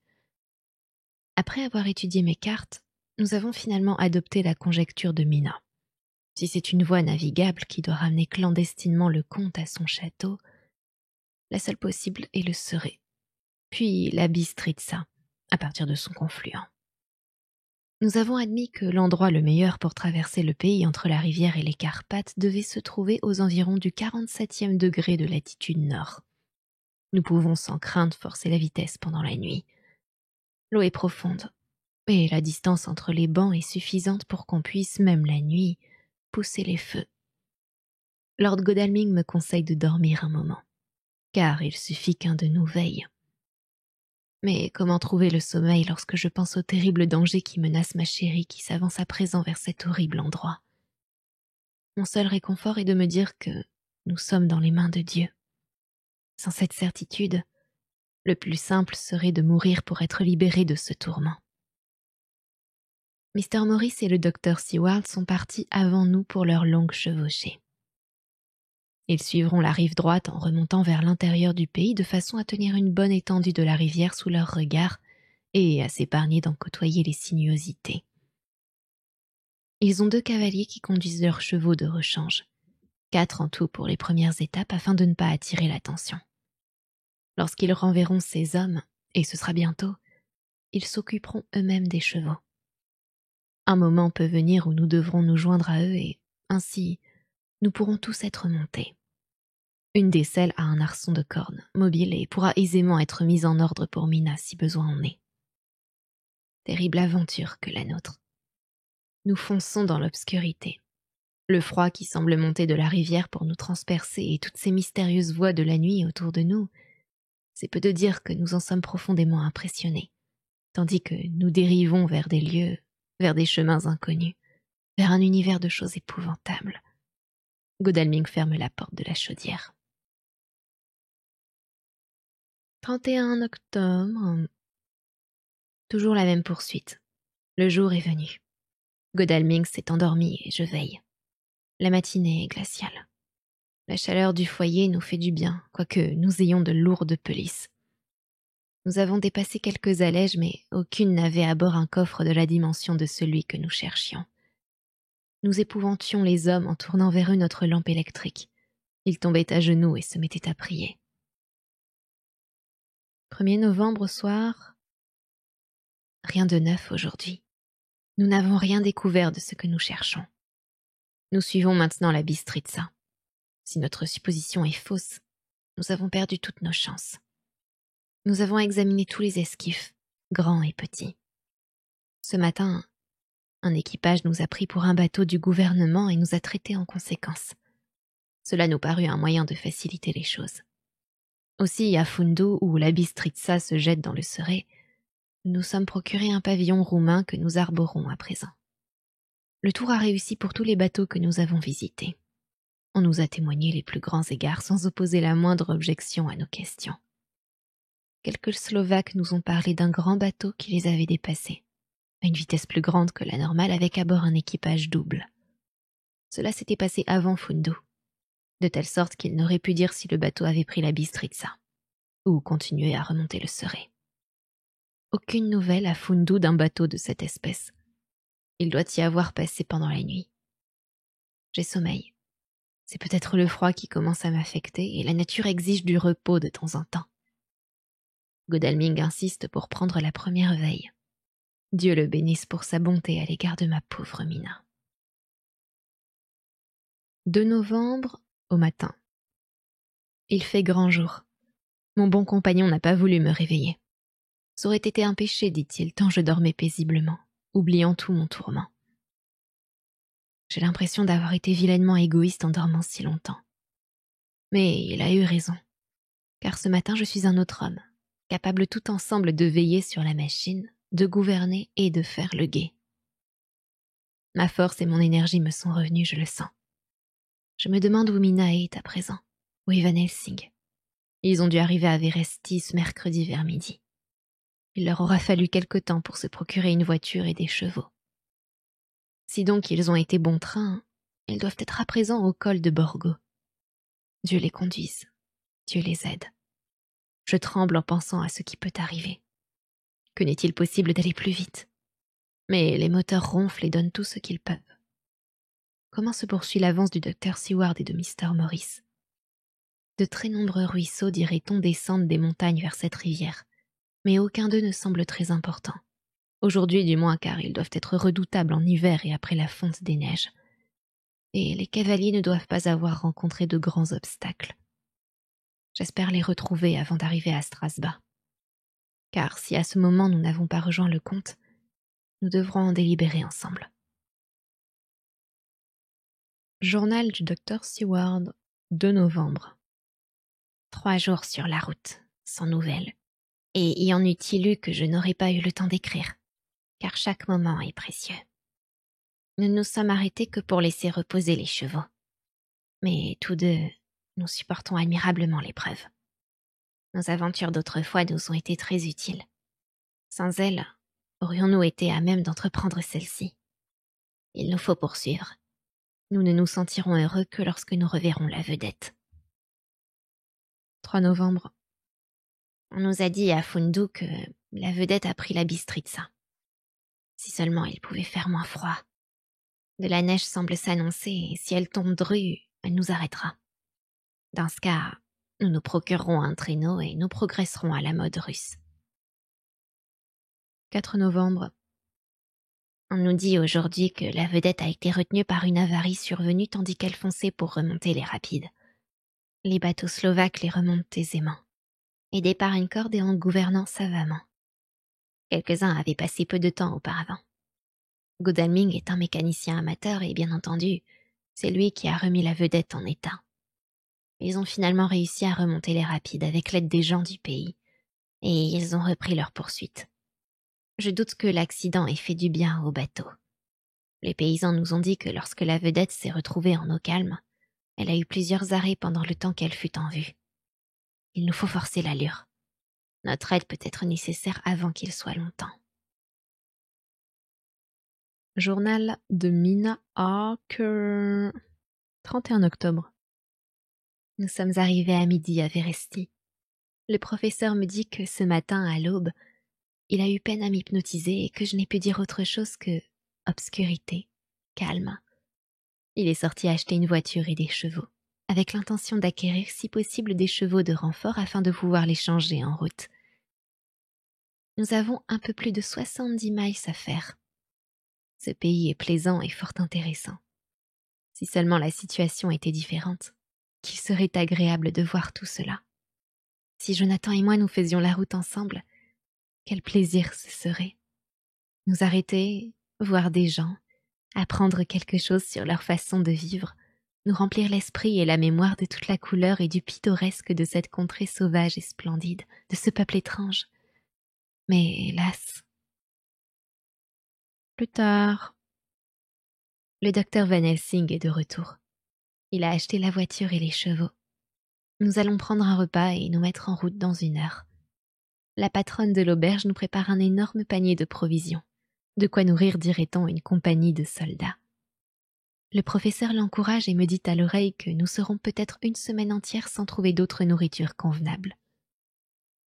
A: Après avoir étudié mes cartes, nous avons finalement adopté la conjecture de Mina. Si c'est une voie navigable qui doit ramener clandestinement le comte à son château, la seule possible est le Surrey, puis la Bistritza, à partir de son confluent. Nous avons admis que l'endroit le meilleur pour traverser le pays entre la rivière et les Carpates devait se trouver aux environs du 47e degré de latitude nord. Nous pouvons sans crainte forcer la vitesse pendant la nuit. L'eau est profonde, et la distance entre les bancs est suffisante pour qu'on puisse, même la nuit, pousser les feux. Lord Godalming me conseille de dormir un moment, car il suffit qu'un de nous veille. Mais comment trouver le sommeil lorsque je pense au terrible danger qui menace ma chérie qui s'avance à présent vers cet horrible endroit? Mon seul réconfort est de me dire que nous sommes dans les mains de Dieu. Sans cette certitude, le plus simple serait de mourir pour être libéré de ce tourment. Mr. Morris et le docteur Seward sont partis avant nous pour leur longue chevauchée. Ils suivront la rive droite en remontant vers l'intérieur du pays de façon à tenir une bonne étendue de la rivière sous leur regard et à s'épargner d'en côtoyer les sinuosités. Ils ont 2 cavaliers qui conduisent leurs chevaux de rechange, 4 en tout pour les premières étapes afin de ne pas attirer l'attention. Lorsqu'ils renverront ces hommes, et ce sera bientôt, ils s'occuperont eux-mêmes des chevaux. Un moment peut venir où nous devrons nous joindre à eux et, ainsi, nous pourrons tous être montés. Une des selles a un arçon de corne, mobile et pourra aisément être mise en ordre pour Mina si besoin en est. Terrible aventure que la nôtre. Nous fonçons dans l'obscurité. Le froid qui semble monter de la rivière pour nous transpercer et toutes ces mystérieuses voix de la nuit autour de nous, c'est peu de dire que nous en sommes profondément impressionnés, tandis que nous dérivons vers des lieux, vers des chemins inconnus, vers un univers de choses épouvantables. Godalming ferme la porte de la chaudière. 31 octobre. Toujours la même poursuite. Le jour est venu. Godalming s'est endormi et je veille. La matinée est glaciale. La chaleur du foyer nous fait du bien, quoique nous ayons de lourdes pelisses. Nous avons dépassé quelques allèges, mais aucune n'avait à bord un coffre de la dimension de celui que nous cherchions. Nous épouvantions les hommes en tournant vers eux notre lampe électrique. Ils tombaient à genoux et se mettaient à prier. 1er novembre au soir. Rien de neuf aujourd'hui. Nous n'avons rien découvert de ce que nous cherchons. Nous suivons maintenant la Bistritza. Si notre supposition est fausse, nous avons perdu toutes nos chances. Nous avons examiné tous les esquifs, grands et petits. Ce matin, un équipage nous a pris pour un bateau du gouvernement et nous a traités en conséquence. Cela nous parut un moyen de faciliter les choses. Aussi, à Fundu, où la Bistritza se jette dans le Surrey, nous sommes procuré un pavillon roumain que nous arborons à présent. Le tour a réussi pour tous les bateaux que nous avons visités. On nous a témoigné les plus grands égards sans opposer la moindre objection à nos questions. Quelques Slovaques nous ont parlé d'un grand bateau qui les avait dépassés, à une vitesse plus grande que la normale avec à bord un équipage double. Cela s'était passé avant Fundu, de telle sorte qu'ils n'auraient pu dire si le bateau avait pris la Bistritza, ou continué à remonter le Surrey. Aucune nouvelle à Fundu d'un bateau de cette espèce. Il doit y avoir passé pendant la nuit. J'ai sommeil. C'est peut-être le froid qui commence à m'affecter et la nature exige du repos de temps en temps. Godalming insiste pour prendre la première veille. Dieu le bénisse pour sa bonté à l'égard de ma pauvre Mina. 2 novembre, au matin. Il fait grand jour. Mon bon compagnon n'a pas voulu me réveiller. Ça aurait été un péché, dit-il, tant je dormais paisiblement, oubliant tout mon tourment. J'ai l'impression d'avoir été vilainement égoïste en dormant si longtemps. Mais il a eu raison, car ce matin je suis un autre homme, capable tout ensemble de veiller sur la machine, de gouverner et de faire le guet. Ma force et mon énergie me sont revenus, je le sens. Je me demande où Mina est à présent, où est Van Helsing. Ils ont dû arriver à Veresti ce mercredi vers midi. Il leur aura fallu quelque temps pour se procurer une voiture et des chevaux. Si donc ils ont été bon train, ils doivent être à présent au col de Borgo. Dieu les conduise, Dieu les aide. Je tremble en pensant à ce qui peut arriver. Que n'est-il possible d'aller plus vite? Mais les moteurs ronflent et donnent tout ce qu'ils peuvent. Comment se poursuit l'avance du docteur Seward et de Mr. Morris? De très nombreux ruisseaux, dirait-on, descendent des montagnes vers cette rivière, mais aucun d'eux ne semble très important. Aujourd'hui du moins, car ils doivent être redoutables en hiver et après la fonte des neiges. Et les cavaliers ne doivent pas avoir rencontré de grands obstacles. J'espère les retrouver avant d'arriver à Strasbourg. Car si à ce moment nous n'avons pas rejoint le comte, nous devrons en délibérer ensemble. Journal du docteur Seward, 2 novembre.
B: 3 jours sur la route, sans nouvelles. Et y en eût-il eu que je n'aurais pas eu le temps d'écrire, car chaque moment est précieux. Nous ne nous sommes arrêtés que pour laisser reposer les chevaux. Mais tous deux, nous supportons admirablement l'épreuve. Nos aventures d'autrefois nous ont été très utiles. Sans elles, aurions-nous été à même d'entreprendre celle-ci? Il nous faut poursuivre. Nous ne nous sentirons heureux que lorsque nous reverrons la vedette.
A: 3 novembre.
B: On nous a dit à Fundu que la vedette a pris la Bistritza. Si seulement il pouvait faire moins froid. De la neige semble s'annoncer et si elle tombe drue, elle nous arrêtera. Dans ce cas, nous nous procurerons un traîneau et nous progresserons à la mode russe.
A: 4 novembre.
B: On nous dit aujourd'hui que la vedette a été retenue par une avarie survenue tandis qu'elle fonçait pour remonter les rapides. Les bateaux slovaques les remontent aisément, aidés par une corde et en gouvernant savamment. Quelques-uns avaient passé peu de temps auparavant. Godalming est un mécanicien amateur et bien entendu, c'est lui qui a remis la vedette en état. Ils ont finalement réussi à remonter les rapides avec l'aide des gens du pays, et ils ont repris leur poursuite. Je doute que l'accident ait fait du bien au bateau. Les paysans nous ont dit que lorsque la vedette s'est retrouvée en eau calme, elle a eu plusieurs arrêts pendant le temps qu'elle fut en vue. Il nous faut forcer l'allure. Notre aide peut être nécessaire avant qu'il soit longtemps.
A: Journal de Mina Harker, 31 octobre.
B: Nous sommes arrivés à midi à Veresti. Le professeur me dit que ce matin, à l'aube, il a eu peine à m'hypnotiser et que je n'ai pu dire autre chose que obscurité, calme. Il est sorti acheter une voiture et des chevaux, avec l'intention d'acquérir si possible des chevaux de renfort afin de pouvoir les changer en route. Nous avons un peu plus de 70 miles à faire. Ce pays est plaisant et fort intéressant. Si seulement la situation était différente, qu'il serait agréable de voir tout cela. Si Jonathan et moi nous faisions la route ensemble, quel plaisir ce serait. Nous arrêter, voir des gens, apprendre quelque chose sur leur façon de vivre, nous remplir l'esprit et la mémoire de toute la couleur et du pittoresque de cette contrée sauvage et splendide, de ce peuple étrange. Mais hélas...
A: Plus tard.
B: Le docteur Van Helsing est de retour. Il a acheté la voiture et les chevaux. Nous allons prendre un repas et nous mettre en route dans 1 heure. La patronne de l'auberge nous prépare un énorme panier de provisions. De quoi nourrir, dirait-on, une compagnie de soldats. Le professeur l'encourage et me dit à l'oreille que nous serons peut-être 1 semaine entière sans trouver d'autre nourriture convenable.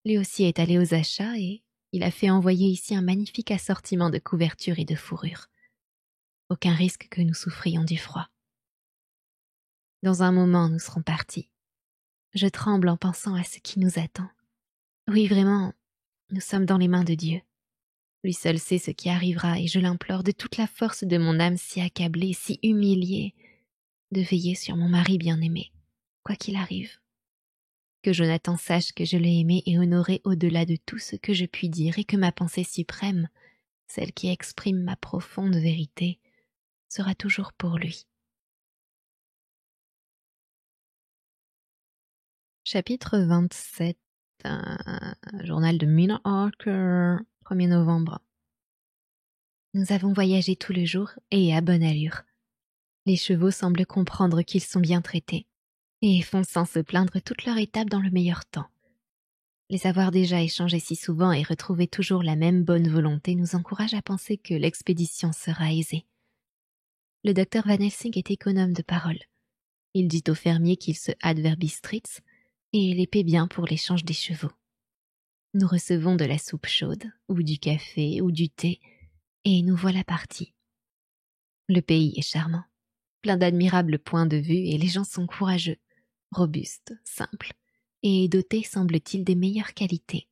B: Lui aussi est allé aux achats et il a fait envoyer ici un magnifique assortiment de couvertures et de fourrures. Aucun risque que nous souffrions du froid. Dans un moment, nous serons partis. Je tremble en pensant à ce qui nous attend. Oui, vraiment, nous sommes dans les mains de Dieu. Lui seul sait ce qui arrivera et je l'implore de toute la force de mon âme si accablée, si humiliée, de veiller sur mon mari bien-aimé, quoi qu'il arrive. Que Jonathan sache que je l'ai aimé et honoré au-delà de tout ce que je puis dire et que ma pensée suprême, celle qui exprime ma profonde vérité, sera toujours pour lui.
A: Chapitre 27. Journal de Mina Harker, 1er novembre.
B: Nous avons voyagé tout le jour et à bonne allure. Les chevaux semblent comprendre qu'ils sont bien traités et font sans se plaindre toute leur étape dans le meilleur temps. Les avoir déjà échangés si souvent et retrouver toujours la même bonne volonté nous encourage à penser que l'expédition sera aisée. Le docteur Van Helsing est économe de parole. Il dit au fermier qu'il se hâte vers Bistritz et les paie bien pour l'échange des chevaux. Nous recevons de la soupe chaude, ou du café, ou du thé, et nous voilà partis. Le pays est charmant, plein d'admirables points de vue et les gens sont courageux, robustes, simples, et dotés, semble-t-il, des meilleures qualités.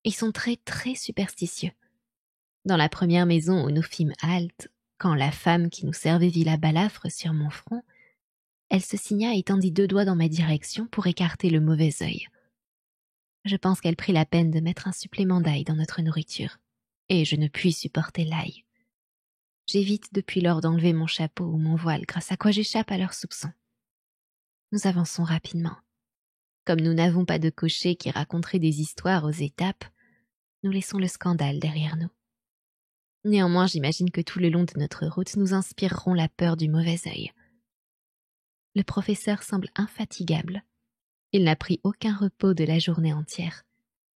B: Ils sont très, très superstitieux.
A: Dans la première maison où nous fîmes halte, quand la femme qui nous servait vit la balafre sur mon front, elle se signa et tendit 2 doigts dans ma direction pour écarter le mauvais œil. Je pense qu'elle prit la peine de mettre un supplément d'ail dans notre nourriture, et je ne puis supporter l'ail. J'évite depuis lors d'enlever mon chapeau ou mon voile, grâce à quoi j'échappe à leurs soupçons. Nous avançons rapidement. Comme nous n'avons pas de cocher qui raconterait des histoires aux étapes, nous laissons le scandale derrière nous. Néanmoins, j'imagine que tout le long de notre route, nous inspirerons la peur du mauvais œil. Le professeur semble infatigable. Il n'a pris aucun repos de la journée entière,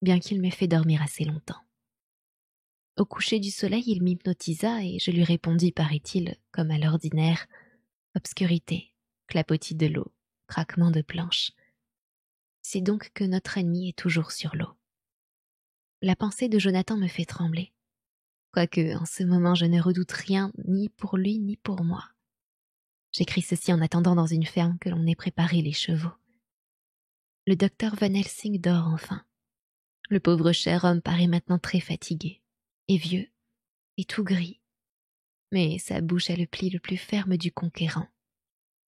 A: bien qu'il m'ait fait dormir assez longtemps. Au coucher du soleil, il m'hypnotisa et je lui répondis, paraît-il, comme à l'ordinaire, obscurité, clapotis de l'eau, craquement de planches. C'est donc que notre ennemi est toujours sur l'eau. La pensée de Jonathan me fait trembler, quoique en ce moment je ne redoute rien ni pour lui ni pour moi. J'écris ceci en attendant dans une ferme que l'on ait préparé les chevaux. Le docteur Van Helsing dort enfin. Le pauvre cher homme paraît maintenant très fatigué, et vieux, et tout gris. Mais sa bouche a le pli le plus ferme du conquérant,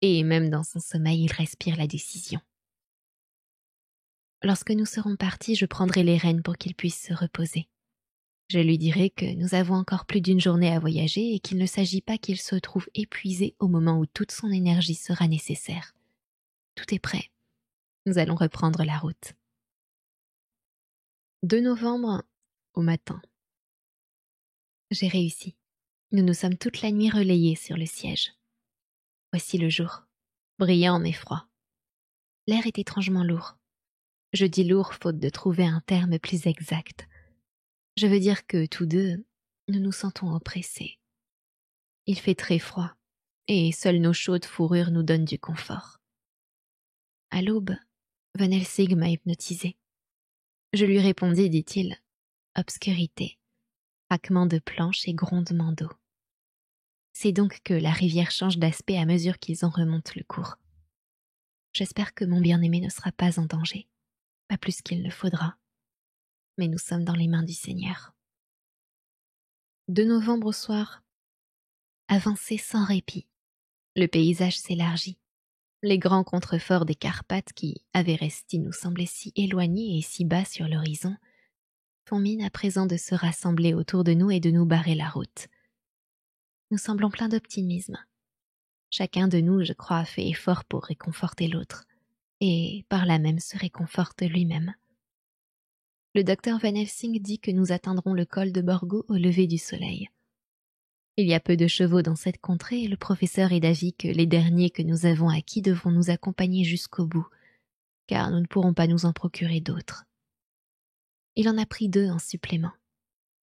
A: et même dans son sommeil il respire la décision. Lorsque nous serons partis, je prendrai les rênes pour qu'il puisse se reposer. Je lui dirai que nous avons encore plus d'une journée à voyager et qu'il ne s'agit pas qu'il se trouve épuisé au moment où toute son énergie sera nécessaire. Tout est prêt. Nous allons reprendre la route. 2 novembre, au matin. J'ai réussi. Nous nous sommes toute la nuit relayés sur le siège. Voici le jour, brillant mais froid. L'air est étrangement lourd. Je dis lourd faute de trouver un terme plus exact. Je veux dire que tous deux, nous nous sentons oppressés. Il fait très froid, et seules nos chaudes fourrures nous donnent du confort. À l'aube, Van Helsing m'a hypnotisé. Je lui répondis, dit-il, obscurité, craquement de planches et grondement d'eau. C'est donc que la rivière change d'aspect à mesure qu'ils en remontent le cours. J'espère que mon bien-aimé ne sera pas en danger, pas plus qu'il ne faudra. Mais nous sommes dans les mains du Seigneur. 2 novembre au soir. Avancée sans répit. Le paysage s'élargit. Les grands contreforts des Carpates qui, à Veresti, nous semblaient si éloignés et si bas sur l'horizon, font mine à présent de se rassembler autour de nous et de nous barrer la route. Nous semblons pleins d'optimisme. Chacun de nous, je crois, a fait effort pour réconforter l'autre, et par là même se réconforte lui-même. Le docteur Van Helsing dit que nous atteindrons le col de Borgo au lever du soleil. Il y a peu de chevaux dans cette contrée et le professeur est d'avis que les derniers que nous avons acquis devront nous accompagner jusqu'au bout, car nous ne pourrons pas nous en procurer d'autres. Il en a pris 2 en supplément,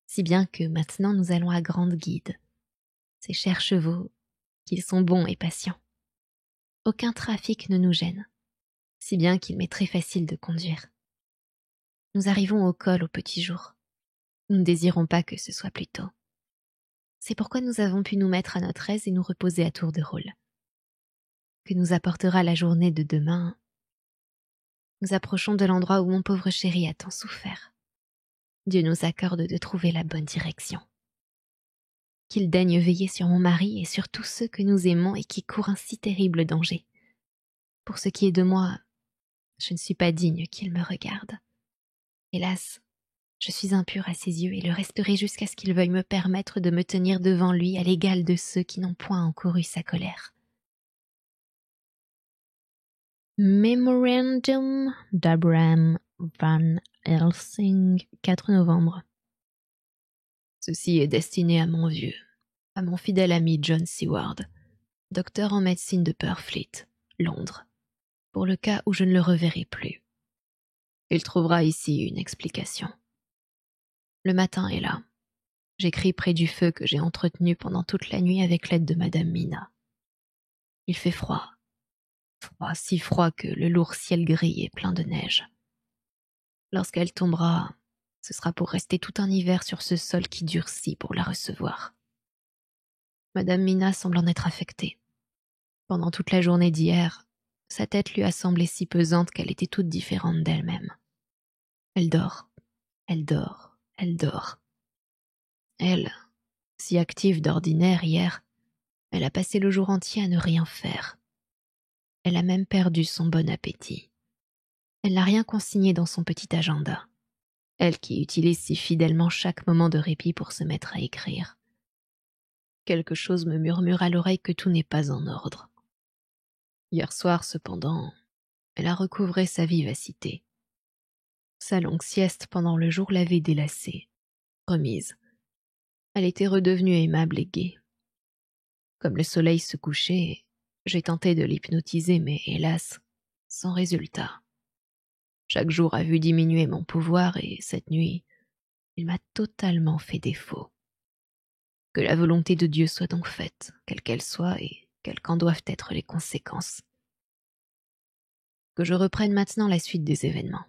A: si bien que maintenant nous allons à grande guide. Ces chers chevaux, qu'ils sont bons et patients. Aucun trafic ne nous gêne, si bien qu'il m'est très facile de conduire. Nous arrivons au col au petit jour. Nous ne désirons pas que ce soit plus tôt. C'est pourquoi nous avons pu nous mettre à notre aise et nous reposer à tour de rôle. Que nous apportera la journée de demain? Nous approchons de l'endroit où mon pauvre chéri a tant souffert. Dieu nous accorde de trouver la bonne direction. Qu'il daigne veiller sur mon mari et sur tous ceux que nous aimons et qui courent un si terrible danger. Pour ce qui est de moi, je ne suis pas digne qu'il me regarde. Hélas, je suis impure à ses yeux et le resterai jusqu'à ce qu'il veuille me permettre de me tenir devant lui à l'égal de ceux qui n'ont point encouru sa colère. Memorandum d'Abraham Van Helsing, 4 novembre. Ceci est destiné à mon vieux, à mon fidèle ami John Seward, docteur en médecine de Purfleet, Londres, pour le cas où je ne le reverrai plus. Il trouvera ici une explication. Le matin est là. J'écris près du feu que j'ai entretenu pendant toute la nuit avec l'aide de Madame Mina. Il fait froid, si froid que le lourd ciel gris est plein de neige. Lorsqu'elle tombera, ce sera pour rester tout un hiver sur ce sol qui durcit pour la recevoir. Madame Mina semble en être affectée. Pendant toute la journée d'hier, sa tête lui a semblé si pesante qu'elle était toute différente d'elle-même. Elle dort, elle dort, elle dort. Elle, si active d'ordinaire hier, elle a passé le jour entier à ne rien faire. Elle a même perdu son bon appétit. Elle n'a rien consigné dans son petit agenda. Elle qui utilise si fidèlement chaque moment de répit pour se mettre à écrire. Quelque chose me murmure à l'oreille que tout n'est pas en ordre. Hier soir, cependant, elle a recouvré sa vivacité. Sa longue sieste pendant le jour l'avait délassée, remise. Elle était redevenue aimable et gaie. Comme le soleil se couchait, j'ai tenté de l'hypnotiser, mais hélas, sans résultat. Chaque jour a vu diminuer mon pouvoir et cette nuit, il m'a totalement fait défaut. Que la volonté de Dieu soit donc faite, quelle qu'elle soit et quelles qu'en doivent être les conséquences. Que je reprenne maintenant la suite des événements.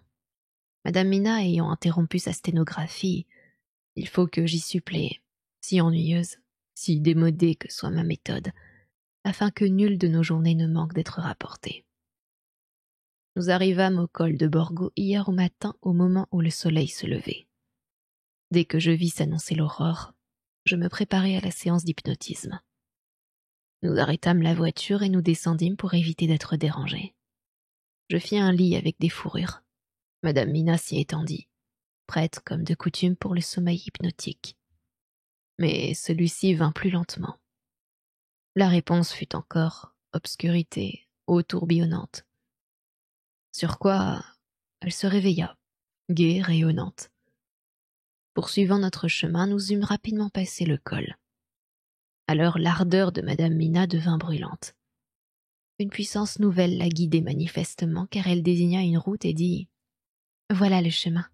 A: Madame Mina ayant interrompu sa sténographie, il faut que j'y supplée, si ennuyeuse, si démodée que soit ma méthode, afin que nulle de nos journées ne manque d'être rapportée. Nous arrivâmes au col de Borgo hier au matin au moment où le soleil se levait. Dès que je vis s'annoncer l'aurore, je me préparai à la séance d'hypnotisme. Nous arrêtâmes la voiture et nous descendîmes pour éviter d'être dérangés. Je fis un lit avec des fourrures. Madame Mina s'y étendit, prête comme de coutume pour le sommeil hypnotique. Mais celui-ci vint plus lentement. La réponse fut encore obscurité, eau tourbillonnante. Sur quoi elle se réveilla, gaie, rayonnante. Poursuivant notre chemin, nous eûmes rapidement passé le col. Alors l'ardeur de Madame Mina devint brûlante. Une puissance nouvelle la guidait manifestement car elle désigna une route et dit « Voilà le chemin. »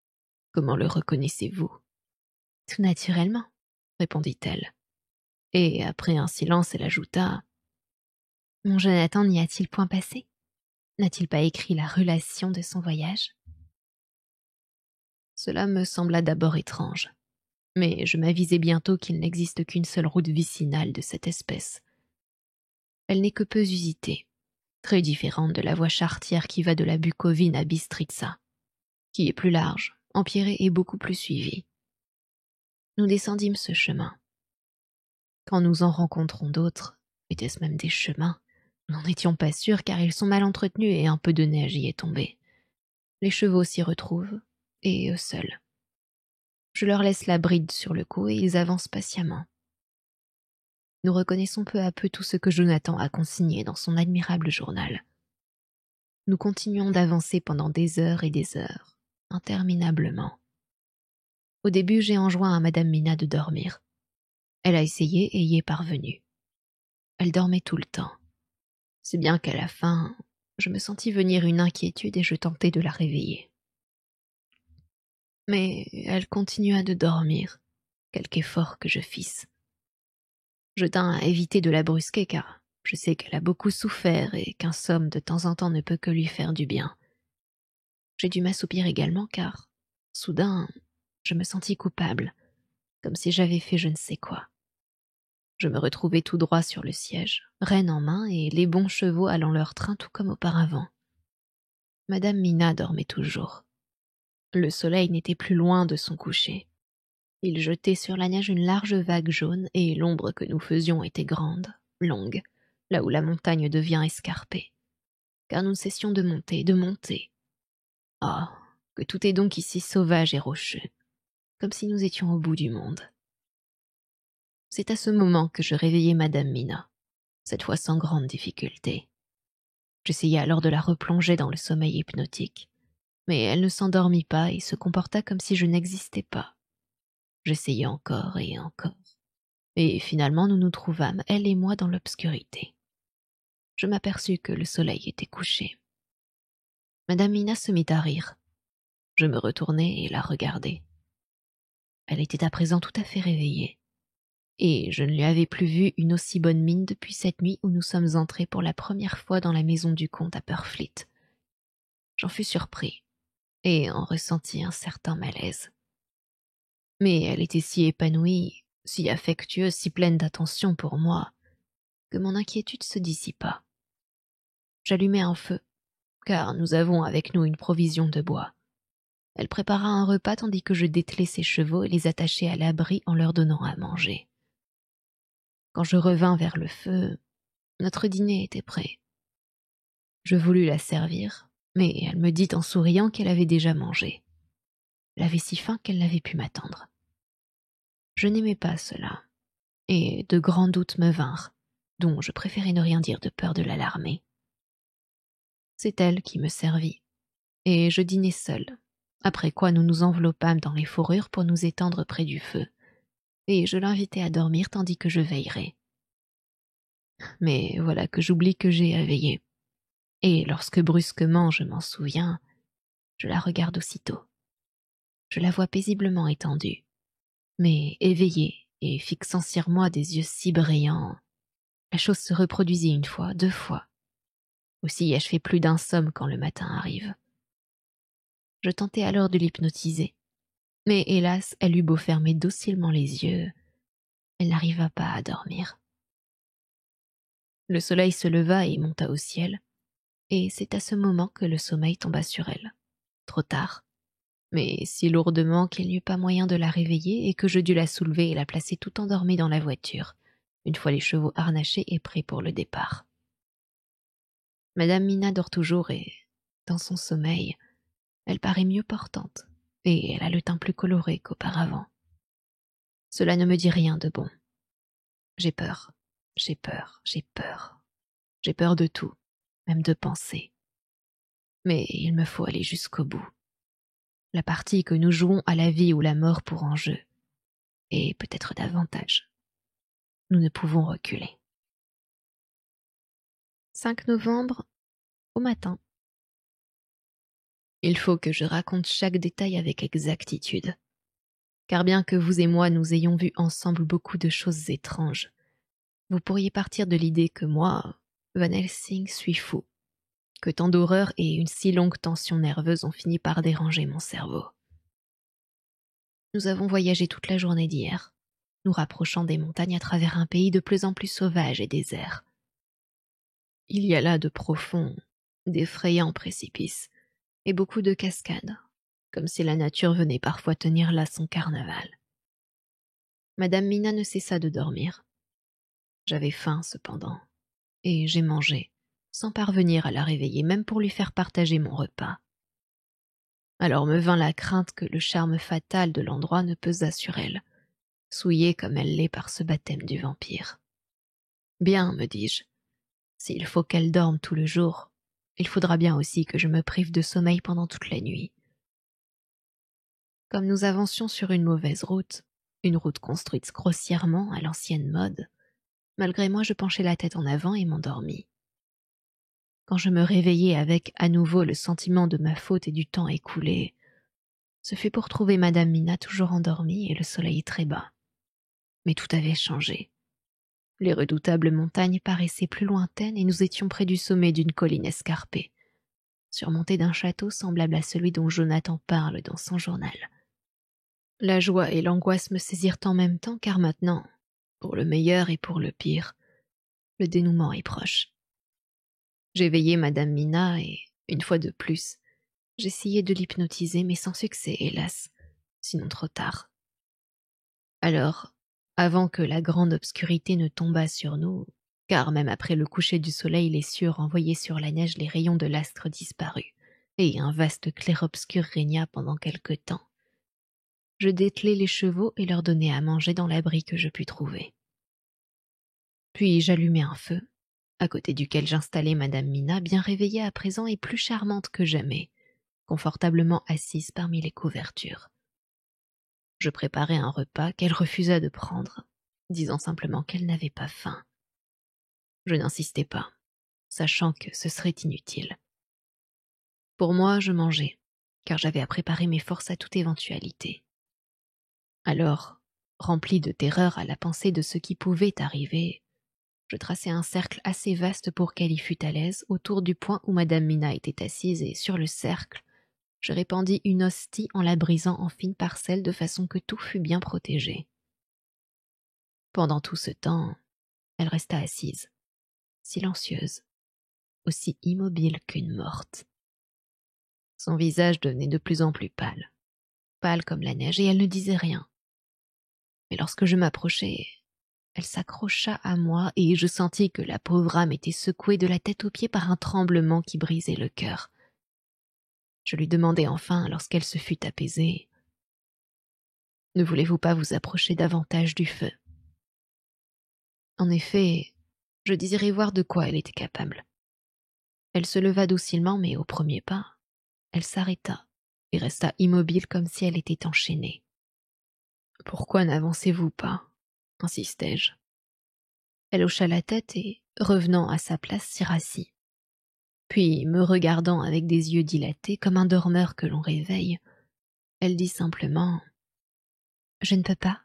A: « Comment le reconnaissez-vous ?»« Tout naturellement, » répondit-elle. Et après un silence, elle ajouta « Mon Jonathan n'y a-t-il point passé? N'a-t-il pas écrit la relation de son voyage ?» Cela me sembla d'abord étrange, mais je m'avisai bientôt qu'il n'existe qu'une seule route vicinale de cette espèce. Elle n'est que peu usitée, très différente de la voie charretière qui va de la Bucovine à Bistritza, qui est plus large, empierrée et beaucoup plus suivie. Nous descendîmes ce chemin. Quand nous en rencontrons d'autres, était-ce même des chemins? Nous n'en étions pas sûrs car ils sont mal entretenus et un peu de neige y est tombée. Les chevaux s'y retrouvent, et eux seuls. Je leur laisse la bride sur le cou et ils avancent patiemment. Nous reconnaissons peu à peu tout ce que Jonathan a consigné dans son admirable journal. Nous continuons d'avancer pendant des heures et des heures, interminablement. Au début, j'ai enjoint à Madame Mina de dormir. Elle a essayé et y est parvenue. Elle dormait tout le temps. C'est bien qu'à la fin, je me sentis venir une inquiétude et je tentai de la réveiller. Mais elle continua de dormir, quelque effort que je fisse. Je tins à éviter de la brusquer car je sais qu'elle a beaucoup souffert et qu'un somme de temps en temps ne peut que lui faire du bien. J'ai dû m'assoupir également car, soudain, je me sentis coupable, comme si j'avais fait je ne sais quoi. Je me retrouvai tout droit sur le siège, rêne en main et les bons chevaux allant leur train tout comme auparavant. Madame Mina dormait toujours. Le soleil n'était plus loin de son coucher. Il jetait sur la neige une large vague jaune et l'ombre que nous faisions était grande, longue, là où la montagne devient escarpée. Car nous ne cessions de monter, de monter. Ah, que tout est donc ici sauvage et rocheux, comme si nous étions au bout du monde. C'est à ce moment que je réveillai Madame Mina, cette fois sans grande difficulté. J'essayai alors de la replonger dans le sommeil hypnotique, mais elle ne s'endormit pas et se comporta comme si je n'existais pas. J'essayai encore et encore, et finalement nous nous trouvâmes, elle et moi, dans l'obscurité. Je m'aperçus que le soleil était couché. Madame Mina se mit à rire. Je me retournai et la regardai. Elle était à présent tout à fait réveillée, et je ne lui avais plus vu une aussi bonne mine depuis cette nuit où nous sommes entrés pour la première fois dans la maison du comte à Purfleet. J'en fus surpris, et en ressentis un certain malaise. Mais elle était si épanouie, si affectueuse, si pleine d'attention pour moi, que mon inquiétude se dissipa. J'allumai un feu, car nous avons avec nous une provision de bois. Elle prépara un repas tandis que je dételais ses chevaux et les attachai à l'abri en leur donnant à manger. Quand je revins vers le feu, notre dîner était prêt. Je voulus la servir, mais elle me dit en souriant qu'elle avait déjà mangé. Elle avait si faim qu'elle n'avait pu m'attendre. Je n'aimais pas cela, et de grands doutes me vinrent, dont je préférai ne rien dire de peur de l'alarmer. C'est elle qui me servit, et je dînai seul, après quoi nous nous enveloppâmes dans les fourrures pour nous étendre près du feu, et je l'invitai à dormir tandis que je veillerais. Mais voilà que j'oublie que j'ai à veiller, et lorsque brusquement je m'en souviens, je la regarde aussitôt. Je la vois paisiblement étendue, mais éveillée et fixant sur moi des yeux si brillants. La chose se reproduisit une fois, 2 fois. Aussi ai-je fait plus d'un somme quand le matin arrive. Je tentai alors de l'hypnotiser, mais hélas, elle eut beau fermer docilement les yeux, elle n'arriva pas à dormir. Le soleil se leva et monta au ciel, et c'est à ce moment que le sommeil tomba sur elle. Trop tard, mais si lourdement qu'il n'y eut pas moyen de la réveiller et que je dus la soulever et la placer tout endormie dans la voiture, une fois les chevaux harnachés et prêts pour le départ. Madame Mina dort toujours et, dans son sommeil, elle paraît mieux portante, et elle a le teint plus coloré qu'auparavant. Cela ne me dit rien de bon. J'ai peur, j'ai peur, j'ai peur. J'ai peur de tout, même de penser. Mais il me faut aller jusqu'au bout. La partie que nous jouons a la vie ou la mort pour enjeu, et peut-être davantage. Nous ne pouvons reculer. 5 novembre, au matin. Il faut que je raconte chaque détail avec exactitude. Car bien que vous et moi nous ayons vu ensemble beaucoup de choses étranges, vous pourriez partir de l'idée que moi, Van Helsing, suis fou, que tant d'horreurs et une si longue tension nerveuse ont fini par déranger mon cerveau. Nous avons voyagé toute la journée d'hier, nous rapprochant des montagnes à travers un pays de plus en plus sauvage et désert. Il y a là de profonds, d'effrayants précipices, et beaucoup de cascades, comme si la nature venait parfois tenir là son carnaval. Madame Mina ne cessa de dormir. J'avais faim, cependant, et j'ai mangé, sans parvenir à la réveiller, même pour lui faire partager mon repas. Alors me vint la crainte que le charme fatal de l'endroit ne pesât sur elle, souillée comme elle l'est par ce baptême du vampire. Bien, me dis-je, s'il faut qu'elle dorme tout le jour, il faudra bien aussi que je me prive de sommeil pendant toute la nuit. Comme nous avancions sur une mauvaise route, une route construite grossièrement à l'ancienne mode, malgré moi je penchai la tête en avant et m'endormis. Quand je me réveillai avec à nouveau le sentiment de ma faute et du temps écoulé, ce fut pour trouver Madame Mina toujours endormie et le soleil très bas. Mais tout avait changé. Les redoutables montagnes paraissaient plus lointaines et nous étions près du sommet d'une colline escarpée, surmontée d'un château semblable à celui dont Jonathan parle dans son journal. La joie et l'angoisse me saisirent en même temps car maintenant, pour le meilleur et pour le pire, le dénouement est proche. J'éveillai Madame Mina et, une fois de plus, j'essayai de l'hypnotiser mais sans succès, hélas, sinon trop tard. Alors, avant que la grande obscurité ne tombât sur nous, car même après le coucher du soleil les cieux renvoyaient sur la neige les rayons de l'astre disparu, et un vaste clair-obscur régna pendant quelque temps, je dételai les chevaux et leur donnai à manger dans l'abri que je pus trouver. Puis j'allumai un feu, à côté duquel j'installai Madame Mina, bien réveillée à présent et plus charmante que jamais, confortablement assise parmi les couvertures. Je préparai un repas qu'elle refusa de prendre, disant simplement qu'elle n'avait pas faim. Je n'insistai pas, sachant que ce serait inutile. Pour moi, je mangeai, car j'avais à préparer mes forces à toute éventualité. Alors, rempli de terreur à la pensée de ce qui pouvait arriver, je traçai un cercle assez vaste pour qu'elle y fût à l'aise autour du point où Madame Mina était assise et sur le cercle, je répandis une hostie en la brisant en fines parcelles de façon que tout fût bien protégé. Pendant tout ce temps, elle resta assise, silencieuse, aussi immobile qu'une morte. Son visage devenait de plus en plus pâle, pâle comme la neige, et elle ne disait rien. Mais lorsque je m'approchai, elle s'accrocha à moi et je sentis que la pauvre âme était secouée de la tête aux pieds par un tremblement qui brisait le cœur. Je lui demandai enfin, lorsqu'elle se fut apaisée, « Ne voulez-vous pas vous approcher davantage du feu ?» En effet, je désirais voir de quoi elle était capable. Elle se leva docilement, mais au premier pas, elle s'arrêta et resta immobile comme si elle était enchaînée. « Pourquoi n'avancez-vous pas ?» insistai-je. Elle hocha la tête et, revenant à sa place, s'y rassit. Puis, me regardant avec des yeux dilatés comme un dormeur que l'on réveille, elle dit simplement « Je ne peux pas »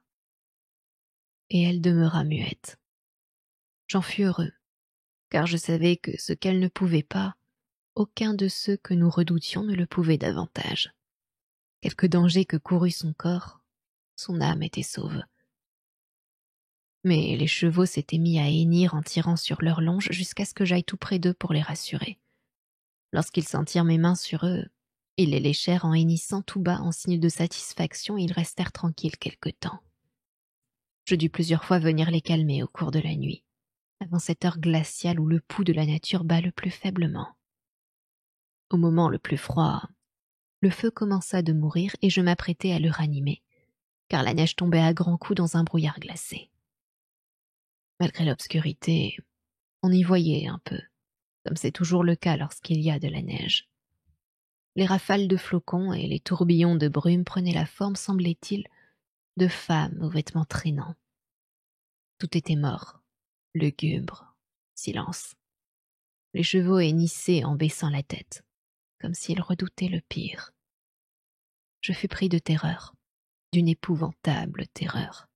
A: et elle demeura muette. J'en fus heureux, car je savais que ce qu'elle ne pouvait pas, aucun de ceux que nous redoutions ne le pouvait davantage. Quelque danger que courût son corps, son âme était sauve. Mais les chevaux s'étaient mis à hennir en tirant sur leurs longes jusqu'à ce que j'aille tout près d'eux pour les rassurer. Lorsqu'ils sentirent mes mains sur eux, ils les léchèrent en hennissant tout bas en signe de satisfaction et ils restèrent tranquilles quelque temps. Je dus plusieurs fois venir les calmer au cours de la nuit, avant cette heure glaciale où le pouls de la nature bat le plus faiblement. Au moment le plus froid, le feu commença de mourir et je m'apprêtai à le ranimer, car la neige tombait à grands coups dans un brouillard glacé. Malgré l'obscurité, on y voyait un peu, comme c'est toujours le cas lorsqu'il y a de la neige. Les rafales de flocons et les tourbillons de brume prenaient la forme, semblait-il, de femmes aux vêtements traînants. Tout était mort, lugubre, silence. Les chevaux hennissaient en baissant la tête, comme s'ils redoutaient le pire. Je fus pris de terreur, d'une épouvantable terreur.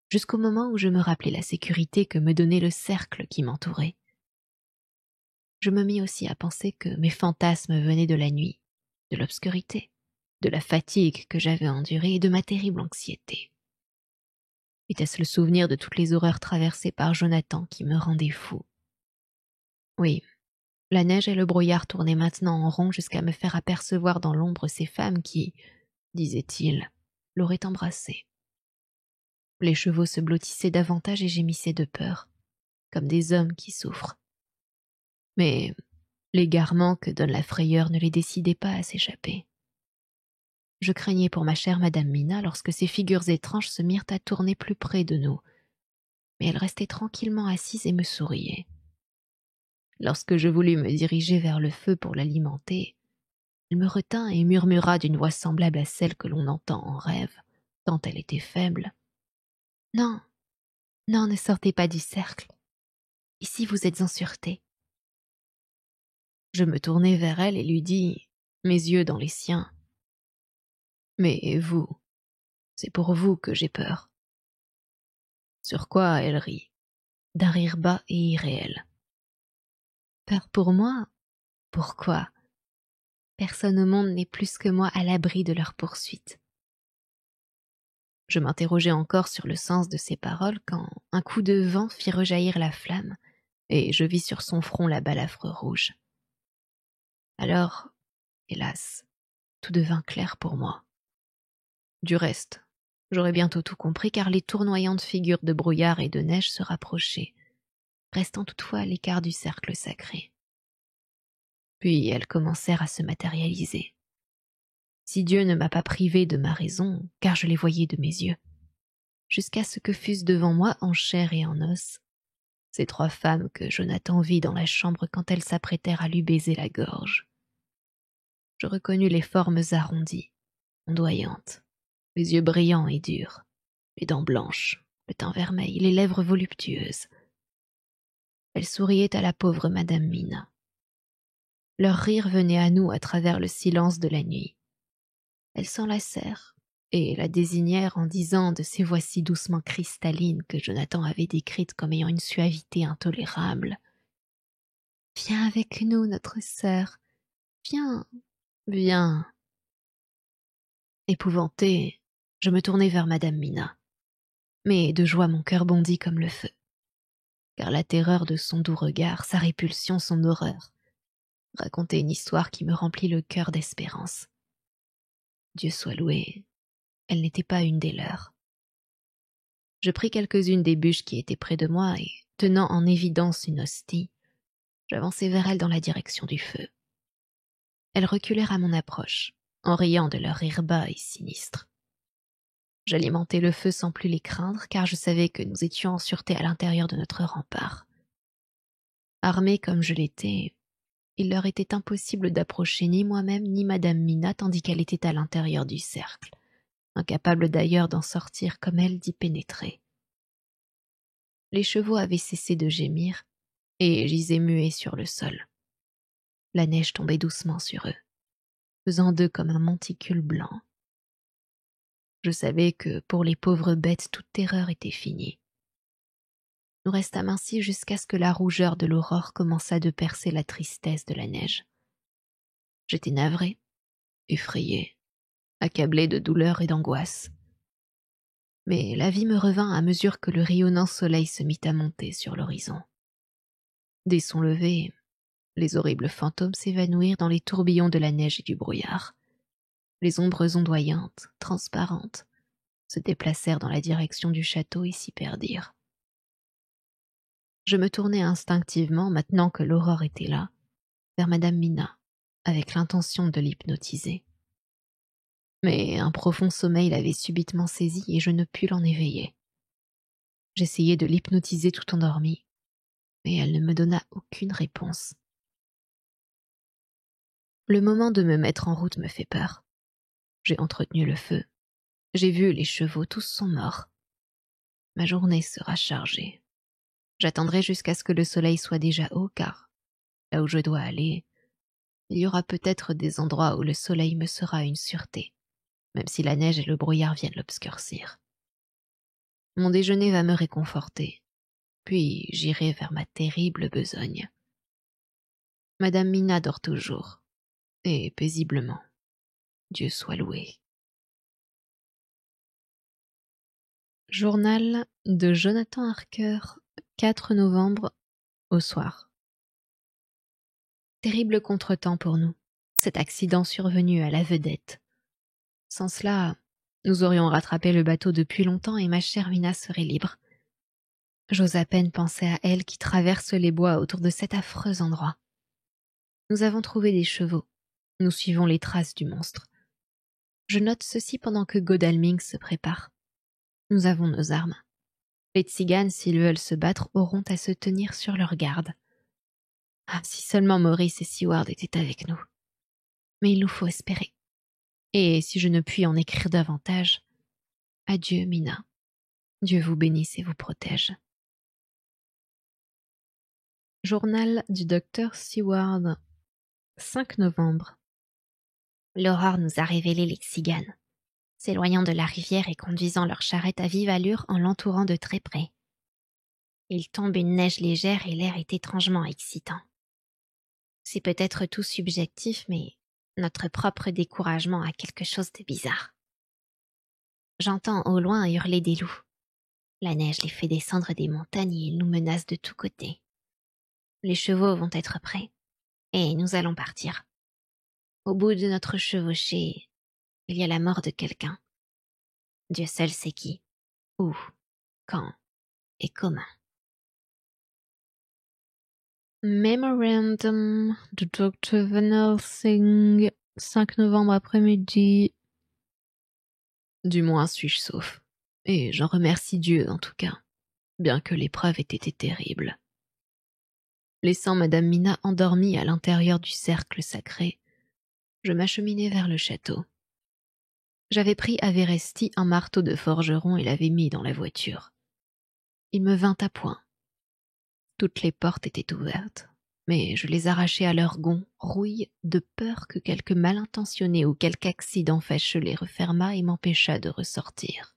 A: Jusqu'au moment où je me rappelai la sécurité que me donnait le cercle qui m'entourait. Je me mis aussi à penser que mes fantasmes venaient de la nuit, de l'obscurité, de la fatigue que j'avais endurée et de ma terrible anxiété. Était-ce le souvenir de toutes les horreurs traversées par Jonathan qui me rendait fou? Oui, la neige et le brouillard tournaient maintenant en rond jusqu'à me faire apercevoir dans l'ombre ces femmes qui, disait-il, l'auraient embrassé. Les chevaux se blottissaient davantage et gémissaient de peur, comme des hommes qui souffrent. Mais l'égarement que donne la frayeur ne les décidait pas à s'échapper. Je craignais pour ma chère Madame Mina lorsque ces figures étranges se mirent à tourner plus près de nous, mais elle restait tranquillement assise et me souriait. Lorsque je voulus me diriger vers le feu pour l'alimenter, elle me retint et murmura d'une voix semblable à celle que l'on entend en rêve, tant elle était faible. « Non, non, ne sortez pas du cercle. Ici vous êtes en sûreté. » Je me tournai vers elle et lui dis, mes yeux dans les siens, « Mais vous, c'est pour vous que j'ai peur. » Sur quoi elle rit, d'un rire bas et irréel. « Peur pour moi? Pourquoi? Personne au monde n'est plus que moi à l'abri de leur poursuite. » Je m'interrogeais encore sur le sens de ces paroles quand un coup de vent fit rejaillir la flamme et je vis sur son front la balafre rouge. Alors, hélas, tout devint clair pour moi. Du reste, j'aurais bientôt tout compris car les tournoyantes figures de brouillard et de neige se rapprochaient, restant toutefois à l'écart du cercle sacré. Puis elles commencèrent à se matérialiser. Si Dieu ne m'a pas privé de ma raison, car je les voyais de mes yeux, jusqu'à ce que fussent devant moi en chair et en os, ces trois femmes que Jonathan vit dans la chambre quand elles s'apprêtèrent à lui baiser la gorge. Je reconnus les formes arrondies, ondoyantes, les yeux brillants et durs, les dents blanches, le teint vermeil, les lèvres voluptueuses. Elles souriaient à la pauvre Madame Mina. Leur rire venait à nous à travers le silence de la nuit. Elles s'enlacèrent et la désignèrent en disant de ces voix si doucement cristallines que Jonathan avait décrites comme ayant une suavité intolérable. « Viens avec nous, notre sœur. Viens, viens. » Épouvantée, je me tournai vers Madame Mina. Mais de joie mon cœur bondit comme le feu, car la terreur de son doux regard, sa répulsion, son horreur, raconter une histoire qui me remplit le cœur d'espérance. Dieu soit loué, elle n'était pas une des leurs. Je pris quelques-unes des bûches qui étaient près de moi et, tenant en évidence une hostie, j'avançai vers elles dans la direction du feu. Elles reculèrent à mon approche, en riant de leur rire bas et sinistre. J'alimentai le feu sans plus les craindre, car je savais que nous étions en sûreté à l'intérieur de notre rempart. Armé comme je l'étais, il leur était impossible d'approcher ni moi-même ni Madame Mina tandis qu'elle était à l'intérieur du cercle, incapable d'ailleurs d'en sortir comme elle d'y pénétrer. Les chevaux avaient cessé de gémir, et gisaient muets sur le sol. La neige tombait doucement sur eux, faisant d'eux comme un monticule blanc. Je savais que, pour les pauvres bêtes, toute terreur était finie. Nous restâmes ainsi jusqu'à ce que la rougeur de l'aurore commençât de percer la tristesse de la neige. J'étais navré, effrayé, accablé de douleur et d'angoisse. Mais la vie me revint à mesure que le rayonnant soleil se mit à monter sur l'horizon. Dès son lever, les horribles fantômes s'évanouirent dans les tourbillons de la neige et du brouillard. Les ombres ondoyantes, transparentes, se déplacèrent dans la direction du château et s'y perdirent. Je me tournai instinctivement, maintenant que l'aurore était là, vers Madame Mina, avec l'intention de l'hypnotiser. Mais un profond sommeil l'avait subitement saisie et je ne pus l'en éveiller. J'essayai de l'hypnotiser tout endormie, mais elle ne me donna aucune réponse. Le moment de me mettre en route me fait peur. J'ai entretenu le feu. J'ai vu les chevaux, tous sont morts. Ma journée sera chargée. J'attendrai jusqu'à ce que le soleil soit déjà haut, car, là où je dois aller, il y aura peut-être des endroits où le soleil me sera une sûreté, même si la neige et le brouillard viennent l'obscurcir. Mon déjeuner va me réconforter, puis j'irai vers ma terrible besogne. Madame Mina dort toujours, et paisiblement. Dieu soit loué. Journal de Jonathan Harker, 4 novembre, au soir. Terrible contretemps pour nous, cet accident survenu à la vedette. Sans cela, nous aurions rattrapé le bateau depuis longtemps et ma chère Mina serait libre. J'ose à peine penser à elle qui traverse les bois autour de cet affreux endroit. Nous avons trouvé des chevaux. Nous suivons les traces du monstre. Je note ceci pendant que Godalming se prépare. Nous avons nos armes. Les tziganes, s'ils veulent se battre, auront à se tenir sur leur garde. Ah, si seulement Maurice et Seward étaient avec nous. Mais il nous faut espérer. Et si je ne puis en écrire davantage, adieu, Mina. Dieu vous bénisse et vous protège. Journal du docteur Seward, 5 novembre.
B: L'aurore nous a révélé les tziganes, s'éloignant de la rivière et conduisant leur charrette à vive allure en l'entourant de très près. Il tombe une neige légère et l'air est étrangement excitant. C'est peut-être tout subjectif, mais notre propre découragement a quelque chose de bizarre. J'entends au loin hurler des loups. La neige les fait descendre des montagnes et ils nous menacent de tous côtés. Les chevaux vont être prêts, et nous allons partir. Au bout de notre chevauchée, il y a la mort de quelqu'un. Dieu seul sait qui, où, quand et comment.
A: Memorandum de Dr. Van Helsing, 5 novembre après-midi. Du moins suis-je sauf. Et j'en remercie Dieu en tout cas, bien que l'épreuve ait été terrible. Laissant Madame Mina endormie à l'intérieur du cercle sacré, je m'acheminai vers le château. J'avais pris à Veresti un marteau de forgeron et l'avais mis dans la voiture. Il me vint à point. Toutes les portes étaient ouvertes, mais je les arrachai à leurs gonds, rouilles, de peur que quelque mal intentionné ou quelque accident fâcheux les refermât et m'empêchât de ressortir.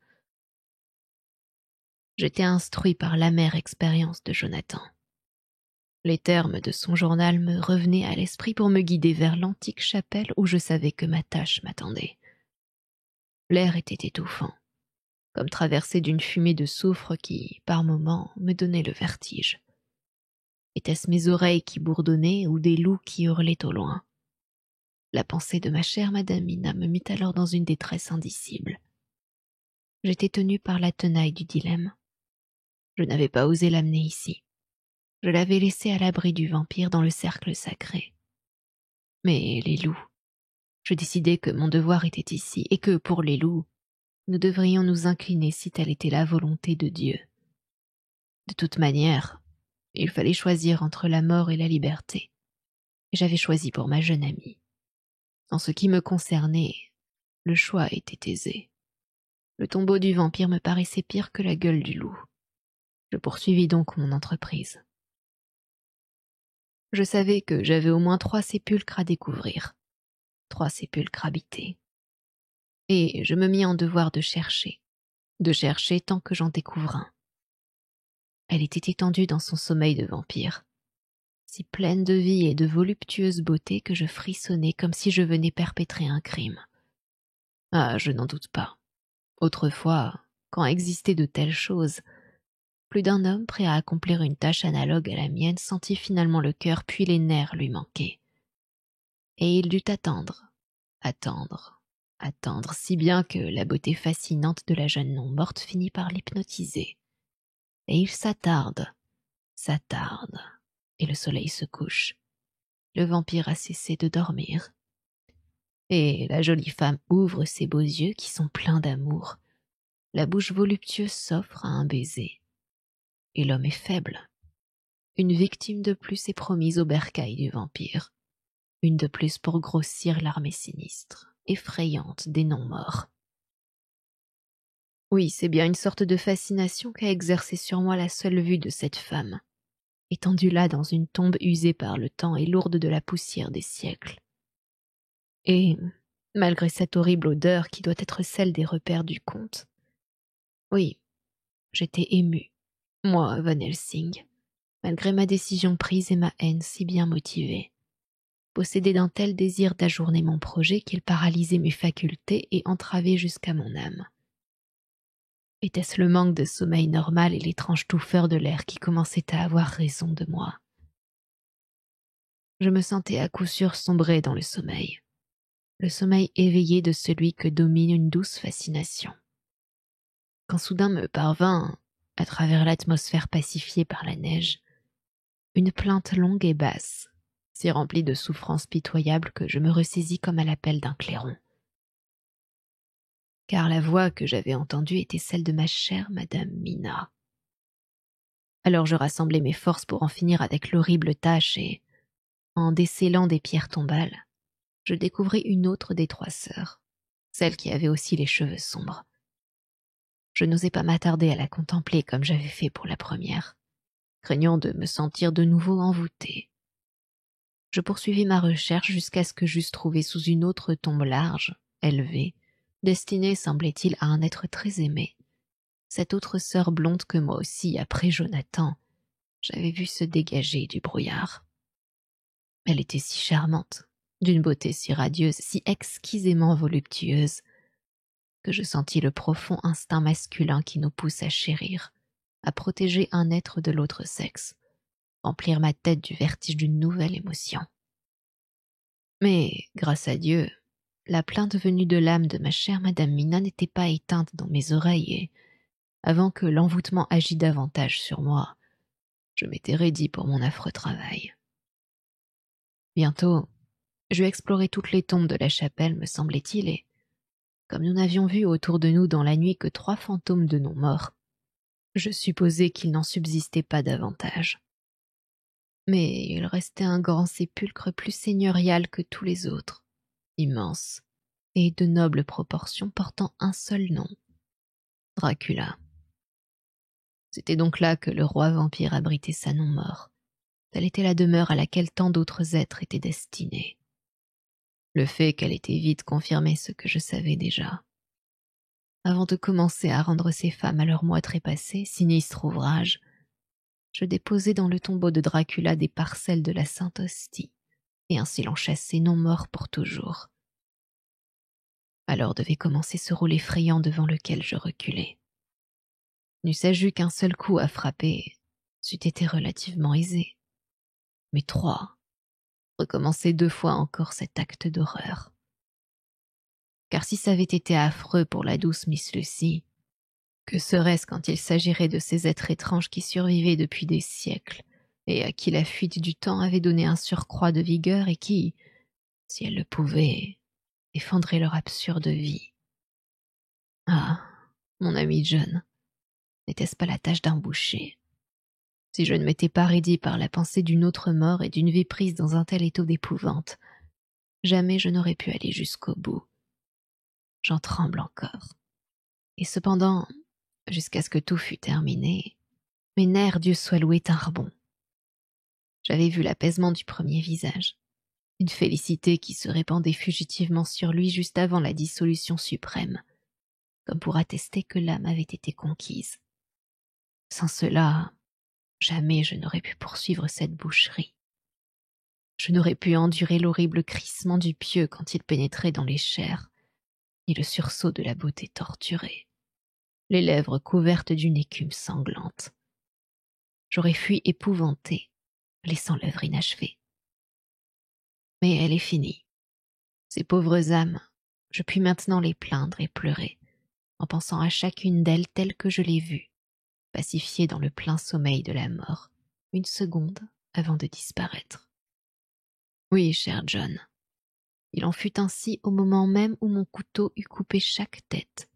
A: J'étais instruit par l'amère expérience de Jonathan. Les termes de son journal me revenaient à l'esprit pour me guider vers l'antique chapelle où je savais que ma tâche m'attendait. L'air était étouffant, comme traversé d'une fumée de soufre qui, par moments, me donnait le vertige. Était-ce mes oreilles qui bourdonnaient ou des loups qui hurlaient au loin? La pensée de ma chère Madame Mina me mit alors dans une détresse indicible. J'étais tenue par la tenaille du dilemme. Je n'avais pas osé l'amener ici. Je l'avais laissé à l'abri du vampire dans le cercle sacré. Mais les loups, je décidai que mon devoir était ici et que, pour les loups, nous devrions nous incliner si telle était la volonté de Dieu. De toute manière, il fallait choisir entre la mort et la liberté. Et j'avais choisi pour ma jeune amie. En ce qui me concernait, le choix était aisé. Le tombeau du vampire me paraissait pire que la gueule du loup. Je poursuivis donc mon entreprise. Je savais que j'avais au moins 3 sépulcres à découvrir, 3 sépulcres habités. Et je me mis en devoir de chercher tant que j'en découvre un. Elle était étendue dans son sommeil de vampire, si pleine de vie et de voluptueuse beauté que je frissonnais comme si je venais perpétrer un crime. Ah, je n'en doute pas. Autrefois, quand existaient de telles choses, plus d'un homme prêt à accomplir une tâche analogue à la mienne sentit finalement le cœur puis les nerfs lui manquer. Et il dut attendre, si bien que la beauté fascinante de la jeune non-morte finit par l'hypnotiser. Et il s'attarde, et le soleil se couche. Le vampire a cessé de dormir. Et la jolie femme ouvre ses beaux yeux qui sont pleins d'amour. La bouche voluptueuse s'offre à un baiser. Et l'homme est faible. Une victime de plus est promise au bercail du vampire. Une de plus pour grossir l'armée sinistre, effrayante des non-morts. Oui, c'est bien une sorte de fascination qu'a exercée sur moi la seule vue de cette femme, étendue là dans une tombe usée par le temps et lourde de la poussière des siècles. Et, malgré cette horrible odeur qui doit être celle des repères du comte, oui, j'étais émue, moi, Van Helsing, malgré ma décision prise et ma haine si bien motivée, possédée d'un tel désir d'ajourner mon projet qu'il paralysait mes facultés et entravait jusqu'à mon âme. Était-ce le manque de sommeil normal et l'étrange touffeur de l'air qui commençait à avoir raison de moi? Je me sentais à coup sûr sombrer dans le sommeil éveillé de celui que domine une douce fascination. Quand soudain me parvint, à travers l'atmosphère pacifiée par la neige, une plainte longue et basse, si remplie de souffrances pitoyables que je me ressaisis comme à l'appel d'un clairon. Car la voix que j'avais entendue était celle de ma chère Madame Mina. Alors je rassemblai mes forces pour en finir avec l'horrible tâche et, en décelant des pierres tombales, je découvris une autre des 3 sœurs, celle qui avait aussi les cheveux sombres. Je n'osais pas m'attarder à la contempler comme j'avais fait pour la première, craignant de me sentir de nouveau envoûtée. Je poursuivis ma recherche jusqu'à ce que j'eusse trouvé sous une autre tombe large, élevée, destinée, semblait-il, à un être très aimé, cette autre sœur blonde que moi aussi, après Jonathan, j'avais vue se dégager du brouillard. Elle était si charmante, d'une beauté si radieuse, si exquisément voluptueuse, que je sentis le profond instinct masculin qui nous pousse à chérir, à protéger un être de l'autre sexe, remplir ma tête du vertige d'une nouvelle émotion. Mais, grâce à Dieu, la plainte venue de l'âme de ma chère Madame Mina n'était pas éteinte dans mes oreilles et, avant que l'envoûtement agît davantage sur moi, je m'étais raidi pour mon affreux travail. Bientôt, j'eus exploré toutes les tombes de la chapelle, me semblait-il, et, comme nous n'avions vu autour de nous dans la nuit que 3 fantômes de non-morts, je supposai qu'il n'en subsistait pas davantage. Mais il restait un grand sépulcre plus seigneurial que tous les autres, immense, et de nobles proportions portant un seul nom, Dracula. C'était donc là que le roi vampire abritait sa non-mort. Telle était la demeure à laquelle tant d'autres êtres étaient destinés. Le fait qu'elle était vide confirmait ce que je savais déjà. Avant de commencer à rendre ces femmes à leur moi trépassé, sinistre ouvrage, je déposai dans le tombeau de Dracula des parcelles de la Sainte Hostie, et ainsi l'en chassai non mort pour toujours. Alors devait commencer ce rôle effrayant devant lequel je reculai. N'eusse-je eu qu'un seul coup à frapper, c'eût été relativement aisé. mais 3. Recommencer 2 fois encore cet acte d'horreur. Car si ça avait été affreux pour la douce Miss Lucy, que serait-ce quand il s'agirait de ces êtres étranges qui survivaient depuis des siècles et à qui la fuite du temps avait donné un surcroît de vigueur et qui, si elles le pouvaient, défendraient leur absurde vie. Ah, mon ami John, n'était-ce pas la tâche d'un boucher? Si je ne m'étais pas raidi par la pensée d'une autre mort et d'une vie prise dans un tel étau d'épouvante, jamais je n'aurais pu aller jusqu'au bout. J'en tremble encore. Et cependant, jusqu'à ce que tout fût terminé, mes nerfs, Dieu soit loué, tinrent bon. J'avais vu l'apaisement du premier visage, une félicité qui se répandait fugitivement sur lui juste avant la dissolution suprême, comme pour attester que l'âme avait été conquise. Sans cela, jamais je n'aurais pu poursuivre cette boucherie. Je n'aurais pu endurer l'horrible crissement du pieu quand il pénétrait dans les chairs, ni le sursaut de la beauté torturée, les lèvres couvertes d'une écume sanglante. J'aurais fui épouvanté, laissant l'œuvre inachevée. Mais elle est finie. Ces pauvres âmes, je puis maintenant les plaindre et pleurer, en pensant à chacune d'elles telle que je l'ai vue, pacifiée dans le plein sommeil de la mort, une seconde avant de disparaître. Oui, cher John, il en fut ainsi au moment même où mon couteau eut coupé chaque tête,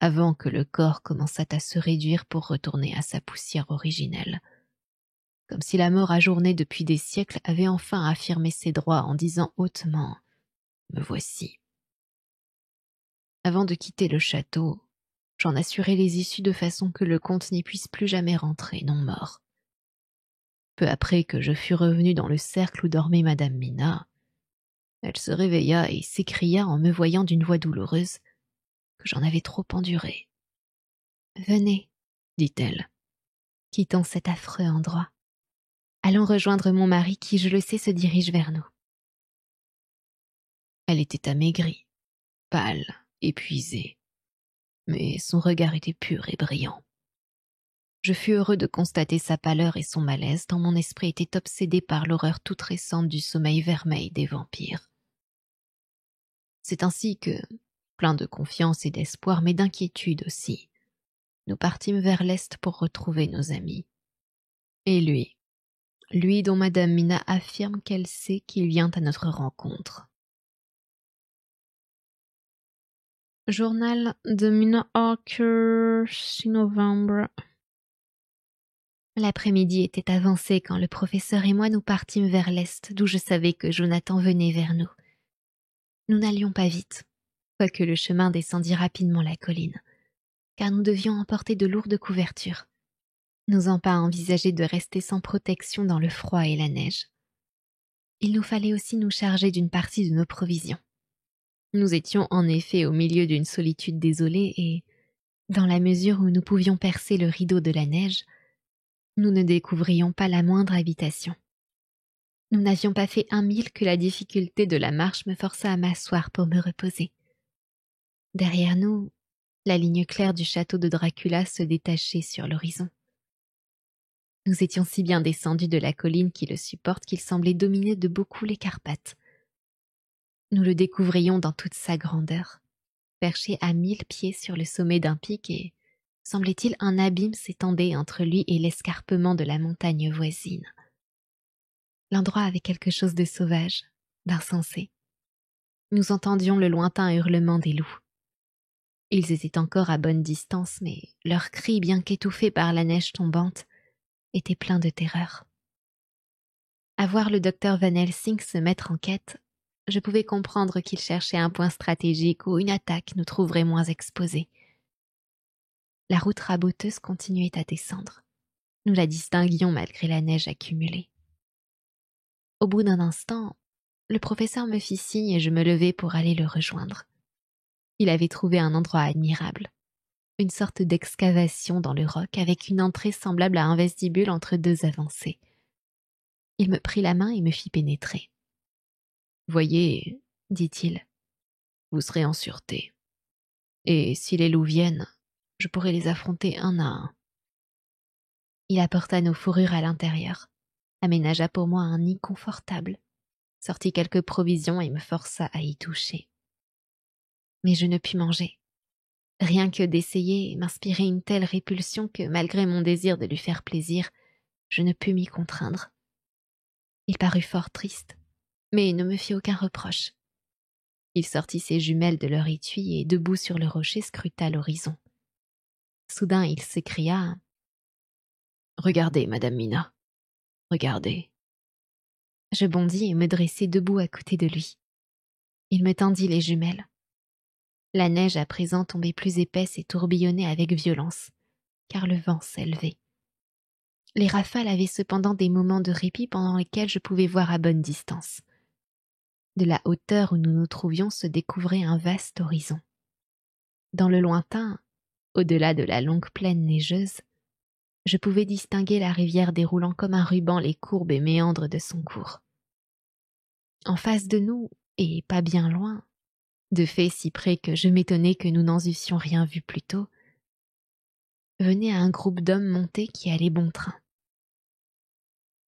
A: avant que le corps commençât à se réduire pour retourner à sa poussière originelle, comme si la mort ajournée depuis des siècles avait enfin affirmé ses droits en disant hautement « Me voici ». Avant de quitter le château, j'en assurai les issues de façon que le comte n'y puisse plus jamais rentrer, non mort. Peu après que je fus revenu dans le cercle où dormait Madame Mina, elle se réveilla et s'écria en me voyant d'une voix douloureuse que j'en avais trop enduré. « Venez, dit-elle, quittons cet affreux endroit. Allons rejoindre mon mari qui, je le sais, se dirige vers nous. » Elle était amaigrie, pâle, épuisée, mais son regard était pur et brillant. Je fus heureux de constater sa pâleur et son malaise, tant mon esprit était obsédé par l'horreur toute récente du sommeil vermeil des vampires. C'est ainsi que, plein de confiance et d'espoir, mais d'inquiétude aussi, nous partîmes vers l'est pour retrouver nos amis. Et lui dont Madame Mina affirme qu'elle sait qu'il vient à notre rencontre. Journal de Mina Harker, 6 novembre. L'après-midi était avancé quand le professeur et moi nous partîmes vers l'est, d'où je savais que Jonathan venait vers nous. Nous n'allions pas vite, quoique le chemin descendit rapidement la colline, car nous devions emporter de lourdes couvertures, n'osant pas envisager de rester sans protection dans le froid et la neige. Il nous fallait aussi nous charger d'une partie de nos provisions. Nous étions en effet au milieu d'une solitude désolée et, dans la mesure où nous pouvions percer le rideau de la neige, nous ne découvrions pas la moindre habitation. Nous n'avions pas fait 1 mille que la difficulté de la marche me força à m'asseoir pour me reposer. Derrière nous, la ligne claire du château de Dracula se détachait sur l'horizon. Nous étions si bien descendus de la colline qui le supporte qu'il semblait dominer de beaucoup les Carpates. Nous le découvrions dans toute sa grandeur, perché à 1000 pieds sur le sommet d'un pic et, semblait-il, un abîme s'étendait entre lui et l'escarpement de la montagne voisine. L'endroit avait quelque chose de sauvage, d'insensé. Nous entendions le lointain hurlement des loups. Ils étaient encore à bonne distance, mais leurs cris, bien qu'étouffés par la neige tombante, étaient pleins de terreur. À voir le docteur Van Helsing se mettre en quête, je pouvais comprendre qu'il cherchait un point stratégique où une attaque nous trouverait moins exposés. La route raboteuse continuait à descendre. Nous la distinguions malgré la neige accumulée. Au bout d'un instant, le professeur me fit signe et je me levai pour aller le rejoindre. Il avait trouvé un endroit admirable, une sorte d'excavation dans le roc avec une entrée semblable à un vestibule entre 2 avancées. Il me prit la main et me fit pénétrer. « Voyez, dit-il, vous serez en sûreté. Et si les loups viennent, je pourrai les affronter un à un. » Il apporta nos fourrures à l'intérieur, aménagea pour moi un nid confortable, sortit quelques provisions et me força à y toucher. Mais je ne pus manger. Rien que d'essayer m'inspirait une telle répulsion que, malgré mon désir de lui faire plaisir, je ne pus m'y contraindre. Il parut fort triste, mais ne me fit aucun reproche. Il sortit ses jumelles de leur étui et, debout sur le rocher, scruta l'horizon. Soudain, il s'écria « Regardez, Madame Mina, regardez !» Je bondis et me dressai debout à côté de lui. Il me tendit les jumelles. La neige à présent tombait plus épaisse et tourbillonnait avec violence, car le vent s'élevait. Les rafales avaient cependant des moments de répit pendant lesquels je pouvais voir à bonne distance. De la hauteur où nous nous trouvions se découvrait un vaste horizon. Dans le lointain, au-delà de la longue plaine neigeuse, je pouvais distinguer la rivière déroulant comme un ruban les courbes et méandres de son cours. En face de nous, et pas bien loin, de fait si près que je m'étonnais que nous n'en eussions rien vu plus tôt, venait un groupe d'hommes montés qui allaient bon train.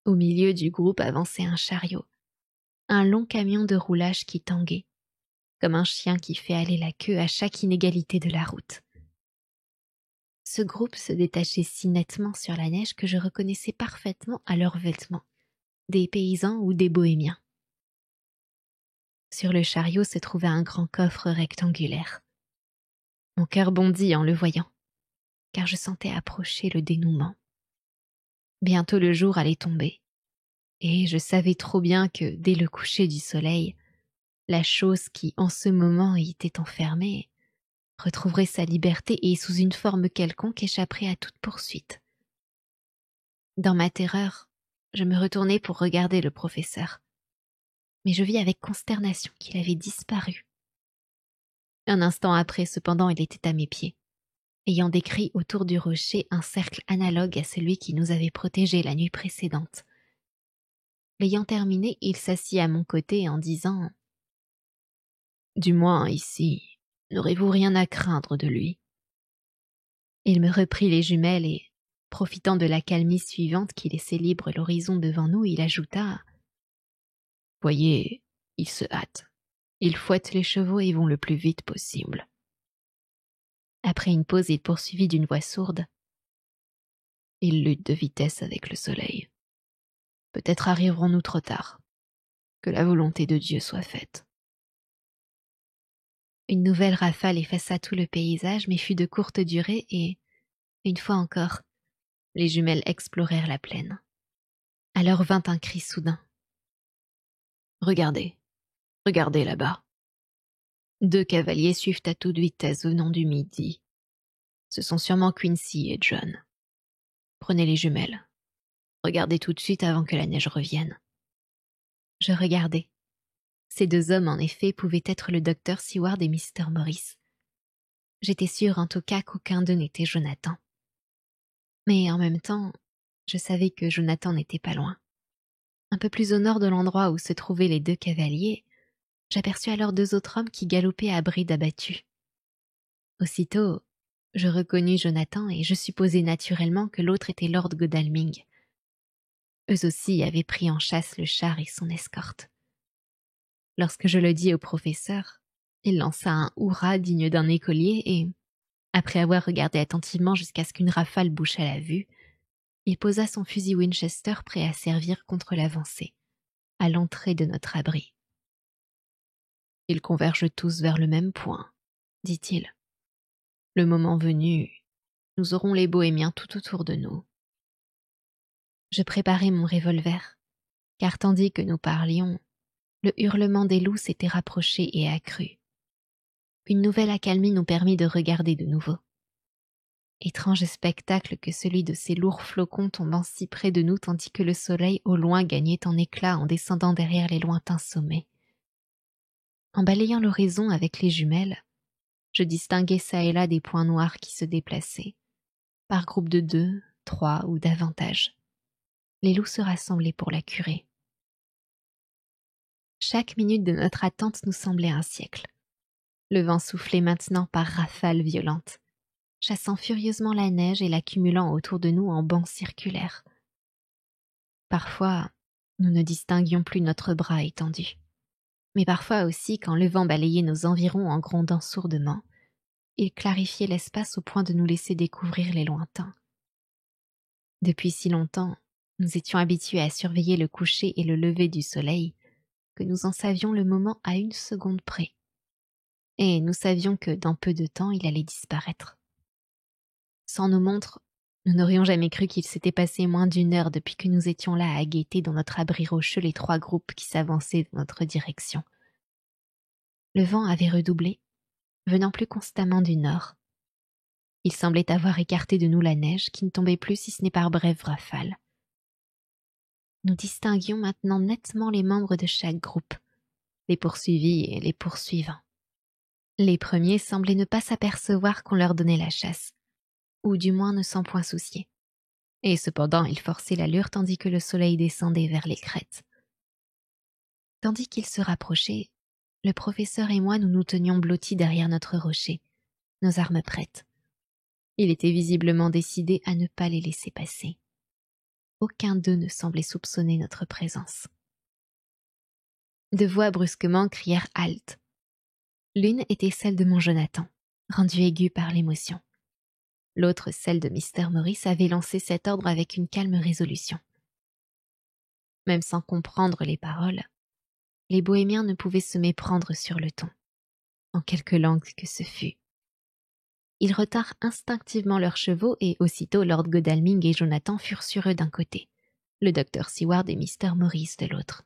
A: Au milieu du groupe avançait un chariot, un long camion de roulage qui tanguait, comme un chien qui fait aller la queue à chaque inégalité de la route. Ce groupe se détachait si nettement sur la neige que je reconnaissais parfaitement à leurs vêtements, des paysans ou des bohémiens. Sur le chariot se trouvait un grand coffre rectangulaire. Mon cœur bondit en le voyant, car je sentais approcher le dénouement. Bientôt le jour allait tomber, et je savais trop bien que, dès le coucher du soleil, la chose qui, en ce moment, y était enfermée, retrouverait sa liberté et, sous une forme quelconque, échapperait à toute poursuite. Dans ma terreur, je me retournai pour regarder le professeur, mais je vis avec consternation qu'il avait disparu. Un instant après, cependant, il était à mes pieds, ayant décrit autour du rocher un cercle analogue à celui qui nous avait protégés la nuit précédente. L'ayant terminé, il s'assit à mon côté en disant « Du moins, ici, n'aurez-vous rien à craindre de lui ?» Il me reprit les jumelles et, profitant de l'accalmie suivante qui laissait libre l'horizon devant nous, il ajouta « Voyez, il se hâte. Ils fouettent les chevaux et vont le plus vite possible. » Après une pause, il poursuivit d'une voix sourde. « Ils luttent de vitesse avec le soleil. Peut-être arriverons-nous trop tard. Que la volonté de Dieu soit faite. » Une nouvelle rafale effaça tout le paysage, mais fut de courte durée et, une fois encore, les jumelles explorèrent la plaine. Alors vint un cri soudain. « Regardez, regardez là-bas. » 2 cavaliers suivent à toute vitesse venant du midi. Ce sont sûrement Quincy et John. Prenez les jumelles. Regardez tout de suite avant que la neige revienne. Je regardai. Ces 2 hommes, en effet, pouvaient être le docteur Seward et Mr. Morris. J'étais sûre en tout cas qu'aucun d'eux n'était Jonathan. Mais en même temps, je savais que Jonathan n'était pas loin. Un peu plus au nord de l'endroit où se trouvaient les 2 cavaliers, j'aperçus alors 2 autres hommes qui galopaient à bride abattue. Aussitôt, je reconnus Jonathan et je supposai naturellement que l'autre était Lord Godalming. Eux aussi avaient pris en chasse le char et son escorte. Lorsque je le dis au professeur, il lança un hurrah digne d'un écolier et, après avoir regardé attentivement jusqu'à ce qu'une rafale bouchât la vue, il posa son fusil Winchester prêt à servir contre l'avancée, à l'entrée de notre abri. « Ils convergent tous vers le même point, » dit-il. « Le moment venu, nous aurons les bohémiens tout autour de nous. » Je préparai mon revolver, car tandis que nous parlions, le hurlement des loups s'était rapproché et accru. Une nouvelle accalmie nous permit de regarder de nouveau. Étrange spectacle que celui de ces lourds flocons tombant si près de nous tandis que le soleil au loin gagnait en éclat en descendant derrière les lointains sommets. En balayant l'horizon avec les jumelles, je distinguais çà et là des points noirs qui se déplaçaient, par groupes de 2, 3 ou davantage. Les loups se rassemblaient pour la curer. Chaque minute de notre attente nous semblait un siècle. Le vent soufflait maintenant par rafales violentes, chassant furieusement la neige et l'accumulant autour de nous en bancs circulaires. Parfois, nous ne distinguions plus notre bras étendu. Mais parfois aussi, quand le vent balayait nos environs en grondant sourdement, il clarifiait l'espace au point de nous laisser découvrir les lointains. Depuis si longtemps, nous étions habitués à surveiller le coucher et le lever du soleil, que nous en savions le moment à 1 seconde près. Et nous savions que dans peu de temps, il allait disparaître. Sans nos montres, nous n'aurions jamais cru qu'il s'était passé moins d'1 heure depuis que nous étions là à guetter dans notre abri rocheux les 3 groupes qui s'avançaient dans notre direction. Le vent avait redoublé, venant plus constamment du nord. Il semblait avoir écarté de nous la neige qui ne tombait plus si ce n'est par brèves rafales. Nous distinguions maintenant nettement les membres de chaque groupe, les poursuivis et les poursuivants. Les premiers semblaient ne pas s'apercevoir qu'on leur donnait la chasse, ou du moins ne s'en point soucier. Et cependant ils forçaient l'allure tandis que le soleil descendait vers les crêtes. Tandis qu'ils se rapprochaient, le professeur et moi nous tenions blottis derrière notre rocher, nos armes prêtes. Il était visiblement décidé à ne pas les laisser passer. Aucun d'eux ne semblait soupçonner notre présence. 2 voix brusquement crièrent « halte ». L'une était celle de mon Jonathan, rendue aiguë par l'émotion. L'autre, celle de Mr. Morris, avait lancé cet ordre avec une calme résolution. Même sans comprendre les paroles, les bohémiens ne pouvaient se méprendre sur le ton, en quelque langue que ce fût. Ils retinrent instinctivement leurs chevaux et aussitôt Lord Godalming et Jonathan furent sur eux d'un côté, le docteur Seward et Mr. Morris de l'autre.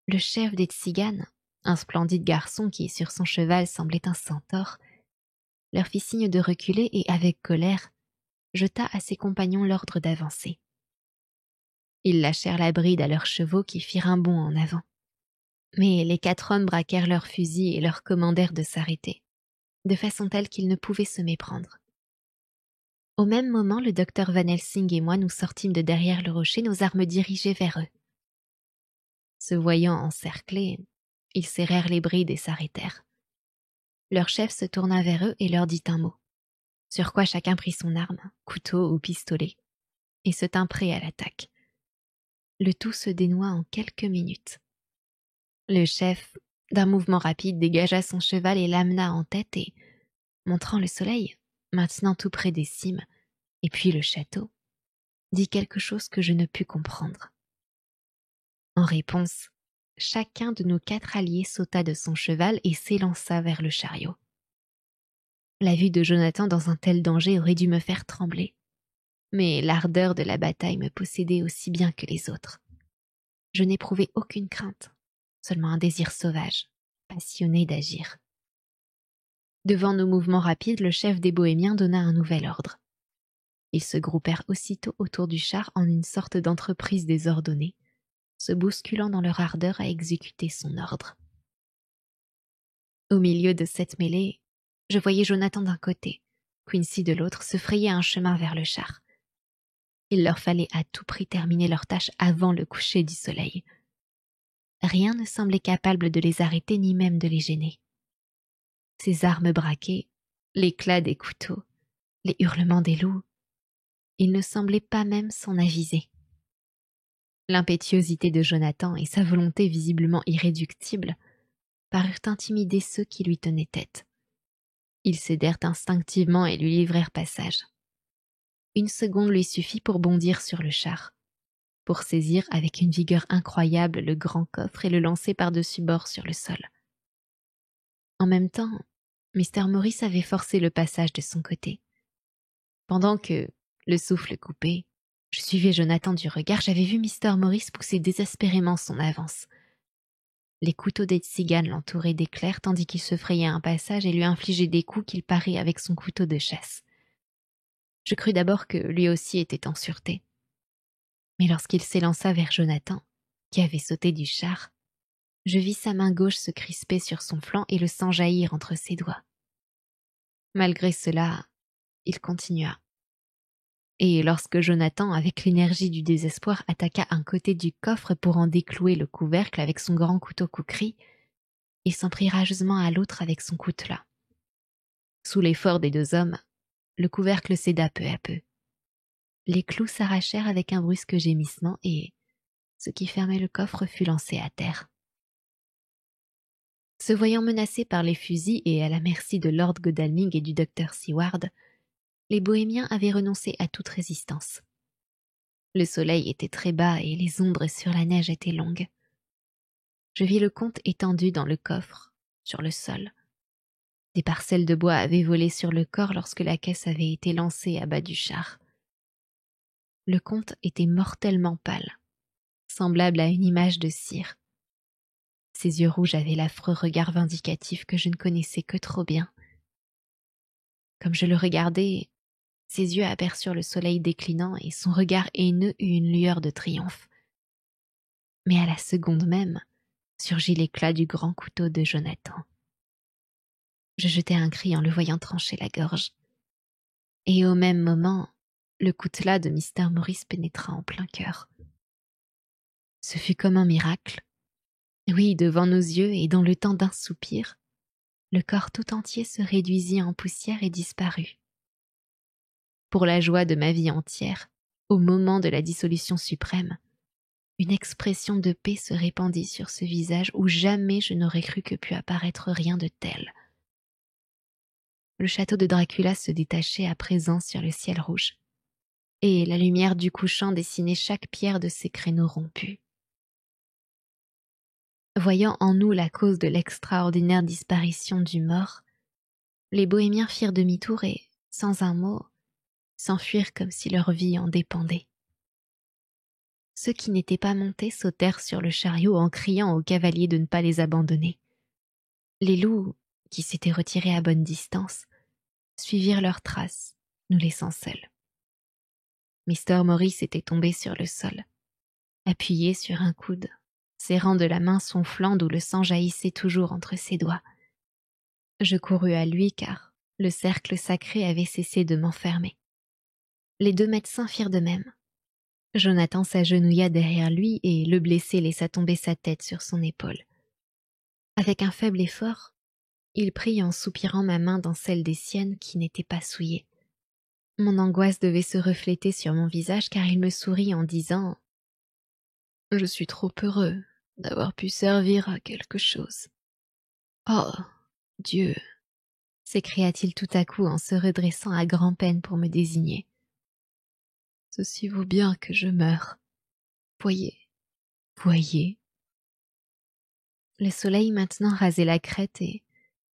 A: Le chef des Tziganes, un splendide garçon qui sur son cheval semblait un centaure, leur fit signe de reculer et avec colère, jeta à ses compagnons l'ordre d'avancer. Ils lâchèrent la bride à leurs chevaux qui firent un bond en avant. Mais les 4 hommes braquèrent leurs fusils et leur commandèrent de s'arrêter, de façon telle qu'ils ne pouvaient se méprendre. Au même moment, le docteur Van Helsing et moi nous sortîmes de derrière le rocher, nos armes dirigées vers eux. Se voyant encerclés, ils serrèrent les brides et s'arrêtèrent. Leur chef se tourna vers eux et leur dit un mot, sur quoi chacun prit son arme, couteau ou pistolet, et se tint prêt à l'attaque. Le tout se dénoua en quelques minutes. Le chef, d'un mouvement rapide, dégagea son cheval et l'amena en tête et, montrant le soleil, maintenant tout près des cimes, et puis le château, dit quelque chose que je ne pus comprendre. En réponse, chacun de nos 4 alliés sauta de son cheval et s'élança vers le chariot. La vue de Jonathan dans un tel danger aurait dû me faire trembler, mais l'ardeur de la bataille me possédait aussi bien que les autres. Je n'éprouvais aucune crainte, seulement un désir sauvage, passionné d'agir. Devant nos mouvements rapides, le chef des bohémiens donna un nouvel ordre. Ils se groupèrent aussitôt autour du char en une sorte d'entreprise désordonnée, se bousculant dans leur ardeur à exécuter son ordre. Au milieu de cette mêlée, je voyais Jonathan d'un côté, Quincy de l'autre, se frayer un chemin vers le char. Il leur fallait à tout prix terminer leur tâche avant le coucher du soleil. Rien ne semblait capable de les arrêter ni même de les gêner. Ces armes braquées, l'éclat des couteaux, les hurlements des loups, ils ne semblaient pas même s'en aviser. L'impétuosité de Jonathan et sa volonté visiblement irréductible parurent intimider ceux qui lui tenaient tête. Ils cédèrent instinctivement et lui livrèrent passage. 1 seconde lui suffit pour bondir sur le char, pour saisir avec une vigueur incroyable le grand coffre et le lancer par-dessus bord sur le sol. En même temps, Mr. Morris avait forcé le passage de son côté. Pendant que, le souffle coupé, je suivais Jonathan du regard, j'avais vu Mr. Morris pousser désespérément son avance. Les couteaux des Tziganes l'entouraient d'éclairs tandis qu'il se frayait un passage et lui infligeait des coups qu'il parait avec son couteau de chasse. Je crus d'abord que lui aussi était en sûreté. Mais lorsqu'il s'élança vers Jonathan, qui avait sauté du char, je vis sa main gauche se crisper sur son flanc et le sang jaillir entre ses doigts. Malgré cela, il continua. Et lorsque Jonathan, avec l'énergie du désespoir, attaqua un côté du coffre pour en déclouer le couvercle avec son grand couteau coukri, il s'en prit rageusement à l'autre avec son coutelas. Sous l'effort des 2 hommes, le couvercle céda peu à peu. les clous s'arrachèrent avec un brusque gémissement et ce qui fermait le coffre fut lancé à terre. Se voyant menacés par les fusils et à la merci de Lord Godalming et du docteur Seward, les bohémiens avaient renoncé à toute résistance. Le soleil était très bas et les ombres sur la neige étaient longues. Je vis le comte étendu dans le coffre, sur le sol. Des parcelles de bois avaient volé sur le corps lorsque la caisse avait été lancée à bas du char. Le comte était mortellement pâle, semblable à une image de cire. Ses yeux rouges avaient l'affreux regard vindicatif que je ne connaissais que trop bien. Comme je le regardais, ses yeux aperçurent le soleil déclinant et son regard haineux eut une lueur de triomphe. Mais à la seconde même, surgit l'éclat du grand couteau de Jonathan. Je jetai un cri en le voyant trancher la gorge. Et au même moment, le coutelas de Mr. Morris pénétra en plein cœur. Ce fut comme un miracle. Oui, devant nos yeux et dans le temps d'un soupir, le corps tout entier se réduisit en poussière et disparut. Pour la joie de ma vie entière, au moment de la dissolution suprême, une expression de paix se répandit sur ce visage où jamais je n'aurais cru que pût apparaître rien de tel. Le château de Dracula se détachait à présent sur le ciel rouge, et la lumière du couchant dessinait chaque pierre de ses créneaux rompus. Voyant en nous la cause de l'extraordinaire disparition du mort, les bohémiens firent demi-tour et, sans un mot, s'enfuirent comme si leur vie en dépendait. Ceux qui n'étaient pas montés sautèrent sur le chariot en criant aux cavaliers de ne pas les abandonner. Les loups, qui s'étaient retirés à bonne distance, suivirent leurs traces, nous laissant seuls. Mr. Morris était tombé sur le sol, appuyé sur un coude, serrant de la main son flanc d'où le sang jaillissait toujours entre ses doigts. Je courus à lui car le cercle sacré avait cessé de m'enfermer. Les deux médecins firent de même. Jonathan s'agenouilla derrière lui et le blessé laissa tomber sa tête sur son épaule. Avec un faible effort, il prit en soupirant ma main dans celle des siennes qui n'était pas souillée. Mon angoisse devait se refléter sur mon visage car il me sourit en disant « Je suis trop heureux d'avoir pu servir à quelque chose. »« Oh, Dieu !» s'écria-t-il tout à coup en se redressant à grand-peine pour me désigner. « Ceci vaut bien que je meure. Voyez, voyez. » Le soleil maintenant rasait la crête et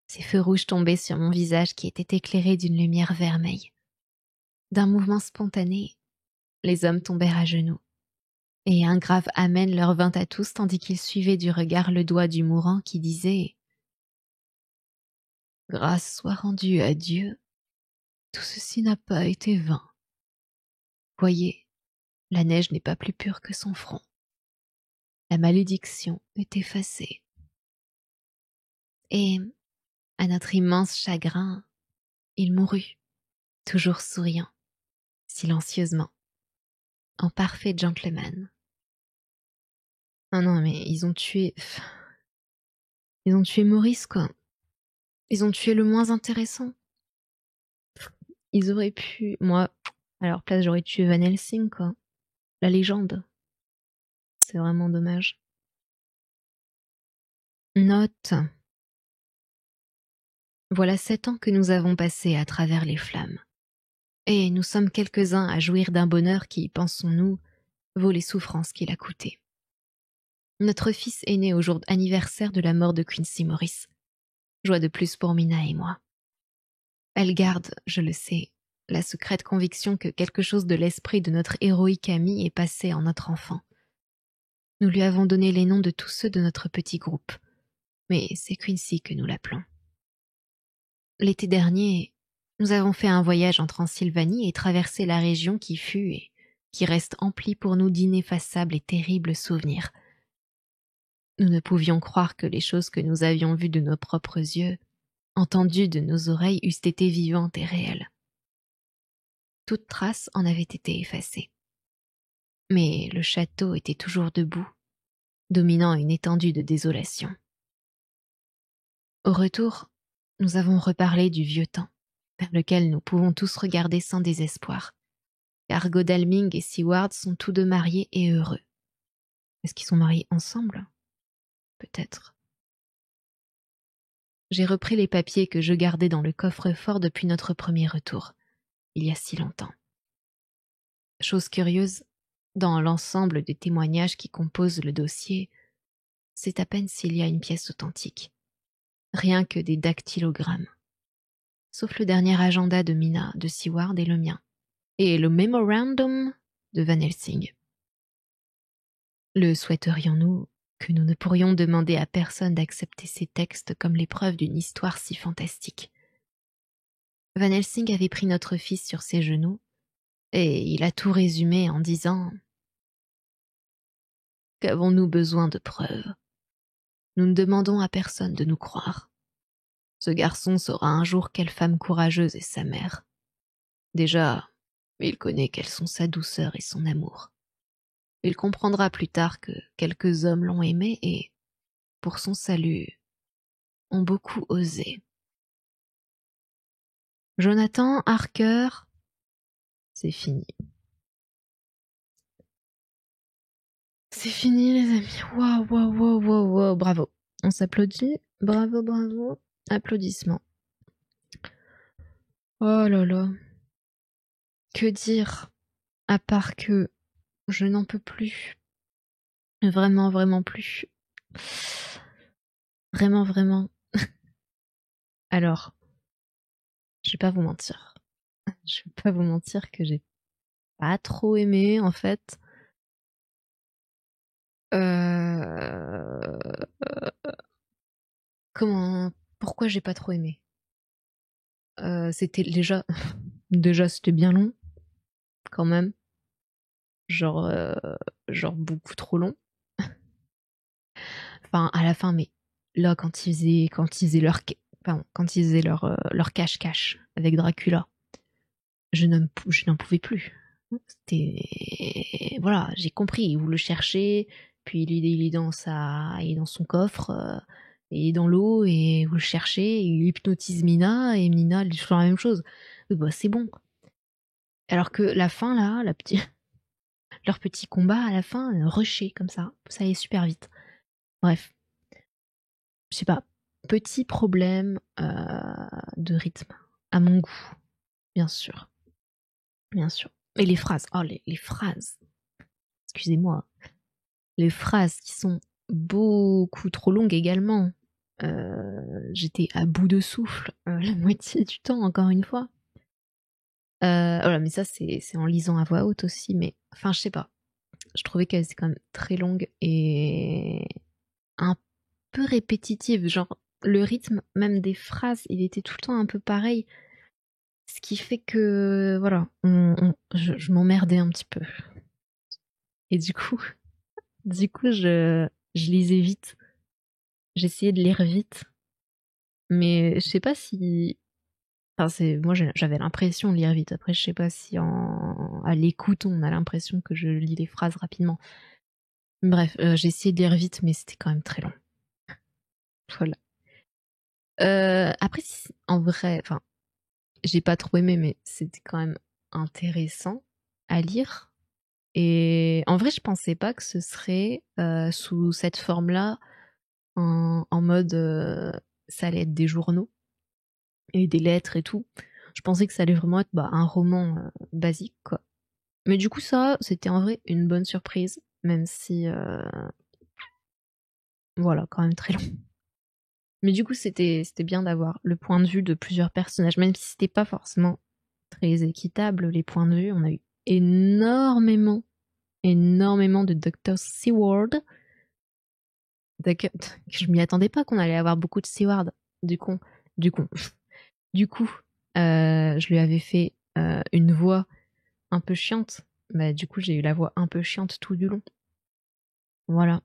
A: ses feux rouges tombaient sur mon visage qui était éclairé d'une lumière vermeille. D'un mouvement spontané, les hommes tombèrent à genoux, et un grave amen leur vint à tous tandis qu'ils suivaient du regard le doigt du mourant qui disait « Grâce soit rendue à Dieu, tout ceci n'a pas été vain. Voyez, la neige n'est pas plus pure que son front. La malédiction est effacée. » Et, à notre immense chagrin, il mourut, toujours souriant, silencieusement, en parfait gentleman. Ah non, mais ils ont tué Maurice, quoi. Ils ont tué le moins intéressant. Ils auraient pu... Moi, à leur place, j'aurais tué Van Helsing, quoi. La légende. C'est vraiment dommage. Note. Voilà 7 ans que nous avons passés à travers les flammes. Et nous sommes quelques-uns à jouir d'un bonheur qui, pensons-nous, vaut les souffrances qu'il a coûté. Notre fils est né au jour anniversaire de la mort de Quincy Morris. Joie de plus pour Mina et moi. Elle garde, je le sais, la secrète conviction que quelque chose de l'esprit de notre héroïque ami est passé en notre enfant. Nous lui avons donné les noms de tous ceux de notre petit groupe, mais c'est Quincy que nous l'appelons. L'été dernier, nous avons fait un voyage en Transylvanie et traversé la région qui fut et qui reste emplie pour nous d'ineffaçables et terribles souvenirs. Nous ne pouvions croire que les choses que nous avions vues de nos propres yeux, entendues de nos oreilles, eussent été vivantes et réelles. Toute trace en avait été effacée. Mais le château était toujours debout, dominant une étendue de désolation. Au retour, nous avons reparlé du vieux temps, vers lequel nous pouvons tous regarder sans désespoir, car Godalming et Seward sont tous deux mariés et heureux. Est-ce qu'ils sont mariés ensemble? Peut-être. J'ai repris les papiers que je gardais dans le coffre-fort depuis notre premier retour, il y a si longtemps. Chose curieuse, dans l'ensemble des témoignages qui composent le dossier, c'est à peine s'il y a une pièce authentique. Rien que des dactylogrammes. Sauf le dernier agenda de Mina, de Seward et le mien. Et le memorandum de Van Helsing. Le souhaiterions-nous que nous ne pourrions demander à personne d'accepter ces textes comme les preuves d'une histoire si fantastique. Van Helsing avait pris notre fils sur ses genoux, et il a tout résumé en disant « Qu'avons-nous besoin de preuves? Nous ne demandons à personne de nous croire. Ce garçon saura un jour quelle femme courageuse est sa mère. Déjà, il connaît quelles sont sa douceur et son amour. Il comprendra plus tard que quelques hommes l'ont aimé et, pour son salut, ont beaucoup osé. Jonathan Harker, c'est fini. C'est fini, les amis. Waouh, waouh, waouh, waouh, waouh, bravo. On s'applaudit. Bravo, bravo. Applaudissements. Oh là là. Que dire, à part que je n'en peux plus. Vraiment, vraiment plus. Vraiment, vraiment. Alors, je vais pas vous mentir. Je vais pas vous mentir que j'ai pas trop aimé, en fait. Pourquoi j'ai pas trop aimé? C'était déjà c'était bien long, quand même. Genre beaucoup trop long. Enfin, à la fin, mais là, quand ils faisaient leur cache-cache avec Dracula, je n'en pouvais plus. C'était, voilà, j'ai compris. Vous le cherchez, puis il est dans son coffre, et il est dans l'eau, et vous le cherchez, et il hypnotise Mina, et Mina, elle dit toujours la même chose. Bah, c'est bon. Alors que la fin, là, leur petit combat à la fin, rushé comme ça allait super vite. Bref, je sais pas, petit problème de rythme, à mon goût, bien sûr. Bien sûr. Et les phrases, oh les phrases, excusez-moi, les phrases qui sont beaucoup trop longues également. J'étais à bout de souffle la moitié du temps, encore une fois. Voilà, mais ça c'est en lisant à voix haute aussi, mais enfin je sais pas. Je trouvais qu'elle était quand même très longue et un peu répétitive, genre le rythme même des phrases, il était tout le temps un peu pareil. Ce qui fait que, voilà, je m'emmerdais un petit peu. Et du coup, je lisais vite. J'essayais de lire vite. Mais je sais pas si... Enfin, moi, j'avais l'impression de lire vite. Après, je sais pas si à l'écoute, on a l'impression que je lis les phrases rapidement. Bref, j'ai essayé de lire vite, mais c'était quand même très long. Voilà. Après, en vrai, enfin, j'ai pas trop aimé, mais c'était quand même intéressant à lire. Et en vrai, je pensais pas que ce serait sous cette forme-là, en mode ça allait être des journaux et des lettres et tout. Je pensais que ça allait vraiment être un roman basique, quoi. Mais du coup, ça, c'était en vrai une bonne surprise, même si, voilà, quand même très long. Mais du coup, c'était bien d'avoir le point de vue de plusieurs personnages, même si c'était pas forcément très équitable, les points de vue. On a eu énormément de Dr. Seward. Je m'y attendais pas qu'on allait avoir beaucoup de Seward. Du coup, je lui avais fait une voix un peu chiante. Bah, du coup, j'ai eu la voix un peu chiante tout du long. Voilà.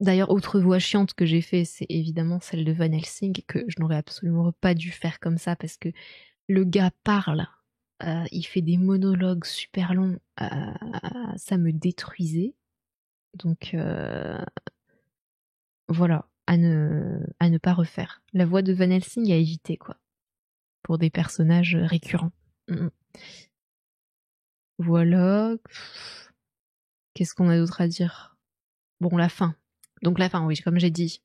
A: D'ailleurs, autre voix chiante que j'ai fait, c'est évidemment celle de Van Helsing, que je n'aurais absolument pas dû faire comme ça, parce que le gars parle, il fait des monologues super longs, ça me détruisait. Donc, voilà, à ne pas refaire. La voix de Van Helsing à éviter, quoi, pour des personnages récurrents. Voilà. Qu'est-ce qu'on a d'autre à dire? Bon, la fin. Donc la fin, oui, comme j'ai dit.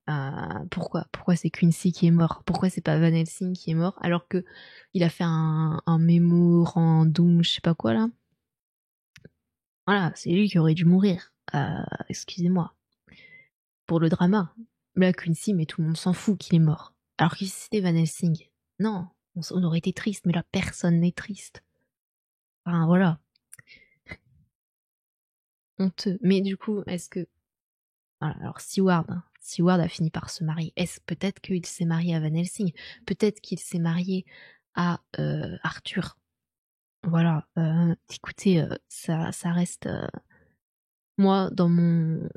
A: Pourquoi c'est Quincy qui est mort? Pourquoi c'est pas Van Helsing qui est mort? Alors que il a fait un mémorandum, je sais pas quoi là. Voilà, c'est lui qui aurait dû mourir. Excusez-moi. Pour le drama. Là, Quincy, mais tout le monde s'en fout qu'il est mort. Alors que si c'était Van Helsing, non, on aurait été triste, mais là, personne n'est triste. Enfin, voilà. Honteux. Mais du coup, est-ce que... Voilà, alors Seward a fini par se marier. Est-ce peut-être qu'il s'est marié à Van Helsing? Peut-être qu'il s'est marié à Arthur. Voilà. Écoutez, ça reste... moi, dans mon...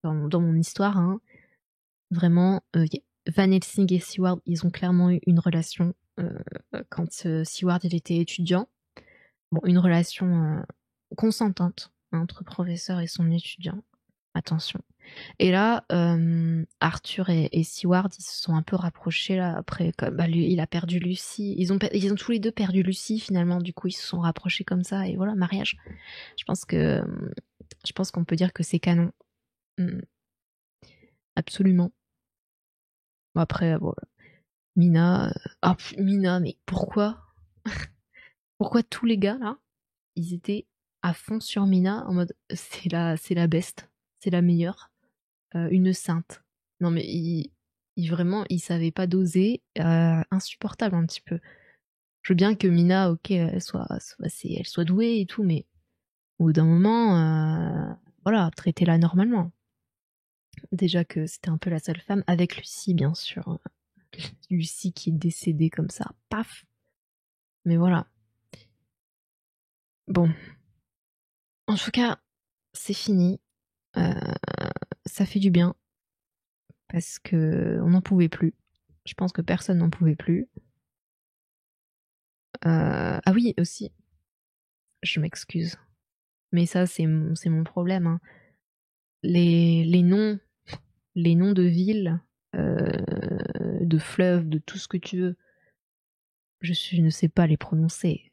A: Dans mon histoire, hein, vraiment, Van Helsing et Seward, ils ont clairement eu une relation quand Seward il était étudiant. Bon, une relation consentante entre professeur et son étudiant. Attention. Et là, Arthur et Seward, ils se sont un peu rapprochés là après. Lui, il a perdu Lucy. Ils ont tous les deux perdu Lucy finalement. Du coup, ils se sont rapprochés comme ça et voilà, mariage. Je pense qu'on peut dire que c'est canon. Absolument. Bon, après, bon, Mina, Mina, mais pourquoi pourquoi tous les gars là, ils étaient à fond sur Mina en mode c'est la best, c'est la meilleure, une sainte. Non mais vraiment, ils savaient pas doser, insupportable un petit peu. Je veux bien que Mina, ok, elle soit douée et tout, mais au bout d'un moment, voilà, traitez-la normalement. Déjà que c'était un peu la seule femme, avec Lucie bien sûr. Lucie qui est décédée comme ça, paf. Mais voilà. Bon. En tout cas, c'est fini. Ça fait du bien. Parce que on n'en pouvait plus. Je pense que personne n'en pouvait plus. Ah oui, aussi. Je m'excuse. Mais ça, c'est mon problème. Hein. Les noms de villes, de fleuves, de tout ce que tu veux, je ne sais pas les prononcer.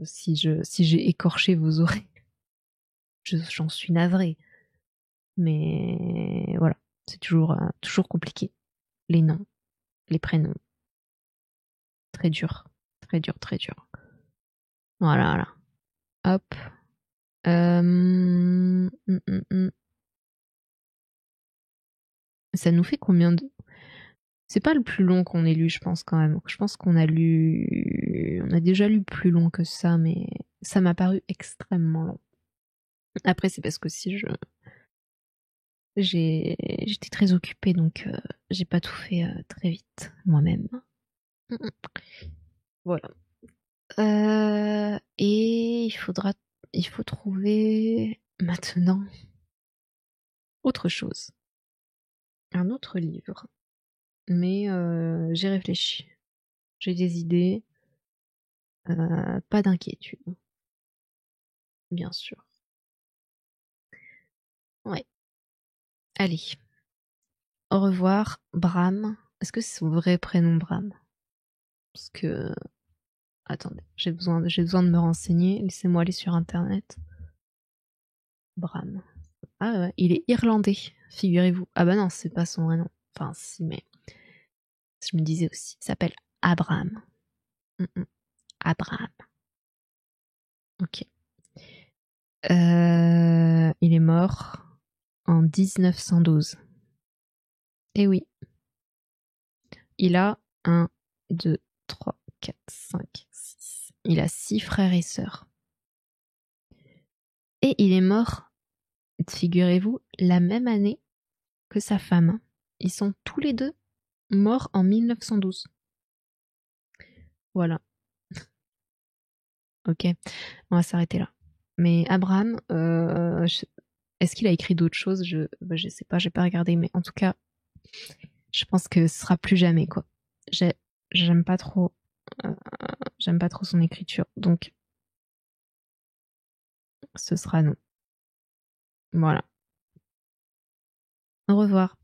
A: Si j'ai écorché vos oreilles, j'en suis navrée. Mais voilà, c'est toujours compliqué. Les noms, les prénoms. Très dur. Très dur, très dur. Voilà. Hop. Ça nous fait combien de... C'est pas le plus long qu'on ait lu, je pense, quand même. Je pense qu'on a lu... On a déjà lu plus long que ça, mais ça m'a paru extrêmement long. Après, c'est parce que si j'étais très occupée, donc j'ai pas tout fait très vite, moi-même. Voilà. Et il faut trouver maintenant autre chose. Un autre livre. Mais j'ai réfléchi. J'ai des idées. Pas d'inquiétude. Bien sûr. Ouais. Allez. Au revoir, Bram. Est-ce que c'est son vrai prénom, Bram? Parce que... Attendez, j'ai besoin de me renseigner. Laissez-moi aller sur Internet. Bram. Ah ouais, il est irlandais, figurez-vous. Ah bah non, c'est pas son vrai nom. Enfin, si, mais... Je me disais aussi. Il s'appelle Abraham. Abraham. Ok. Il est mort en 1912. Eh oui. Il a 1, 2, 3, 4, 5, 6. Il a 6 frères et sœurs. Et il est mort, figurez-vous, la même année que sa femme. Ils sont tous les deux morts en 1912. Voilà. Ok, on va s'arrêter là. Mais Abraham, est-ce qu'il a écrit d'autres choses? Je sais pas, j'ai pas regardé, mais en tout cas, je pense que ce sera plus jamais, quoi. J'aime pas trop son écriture, donc ce sera non. Voilà. Au revoir.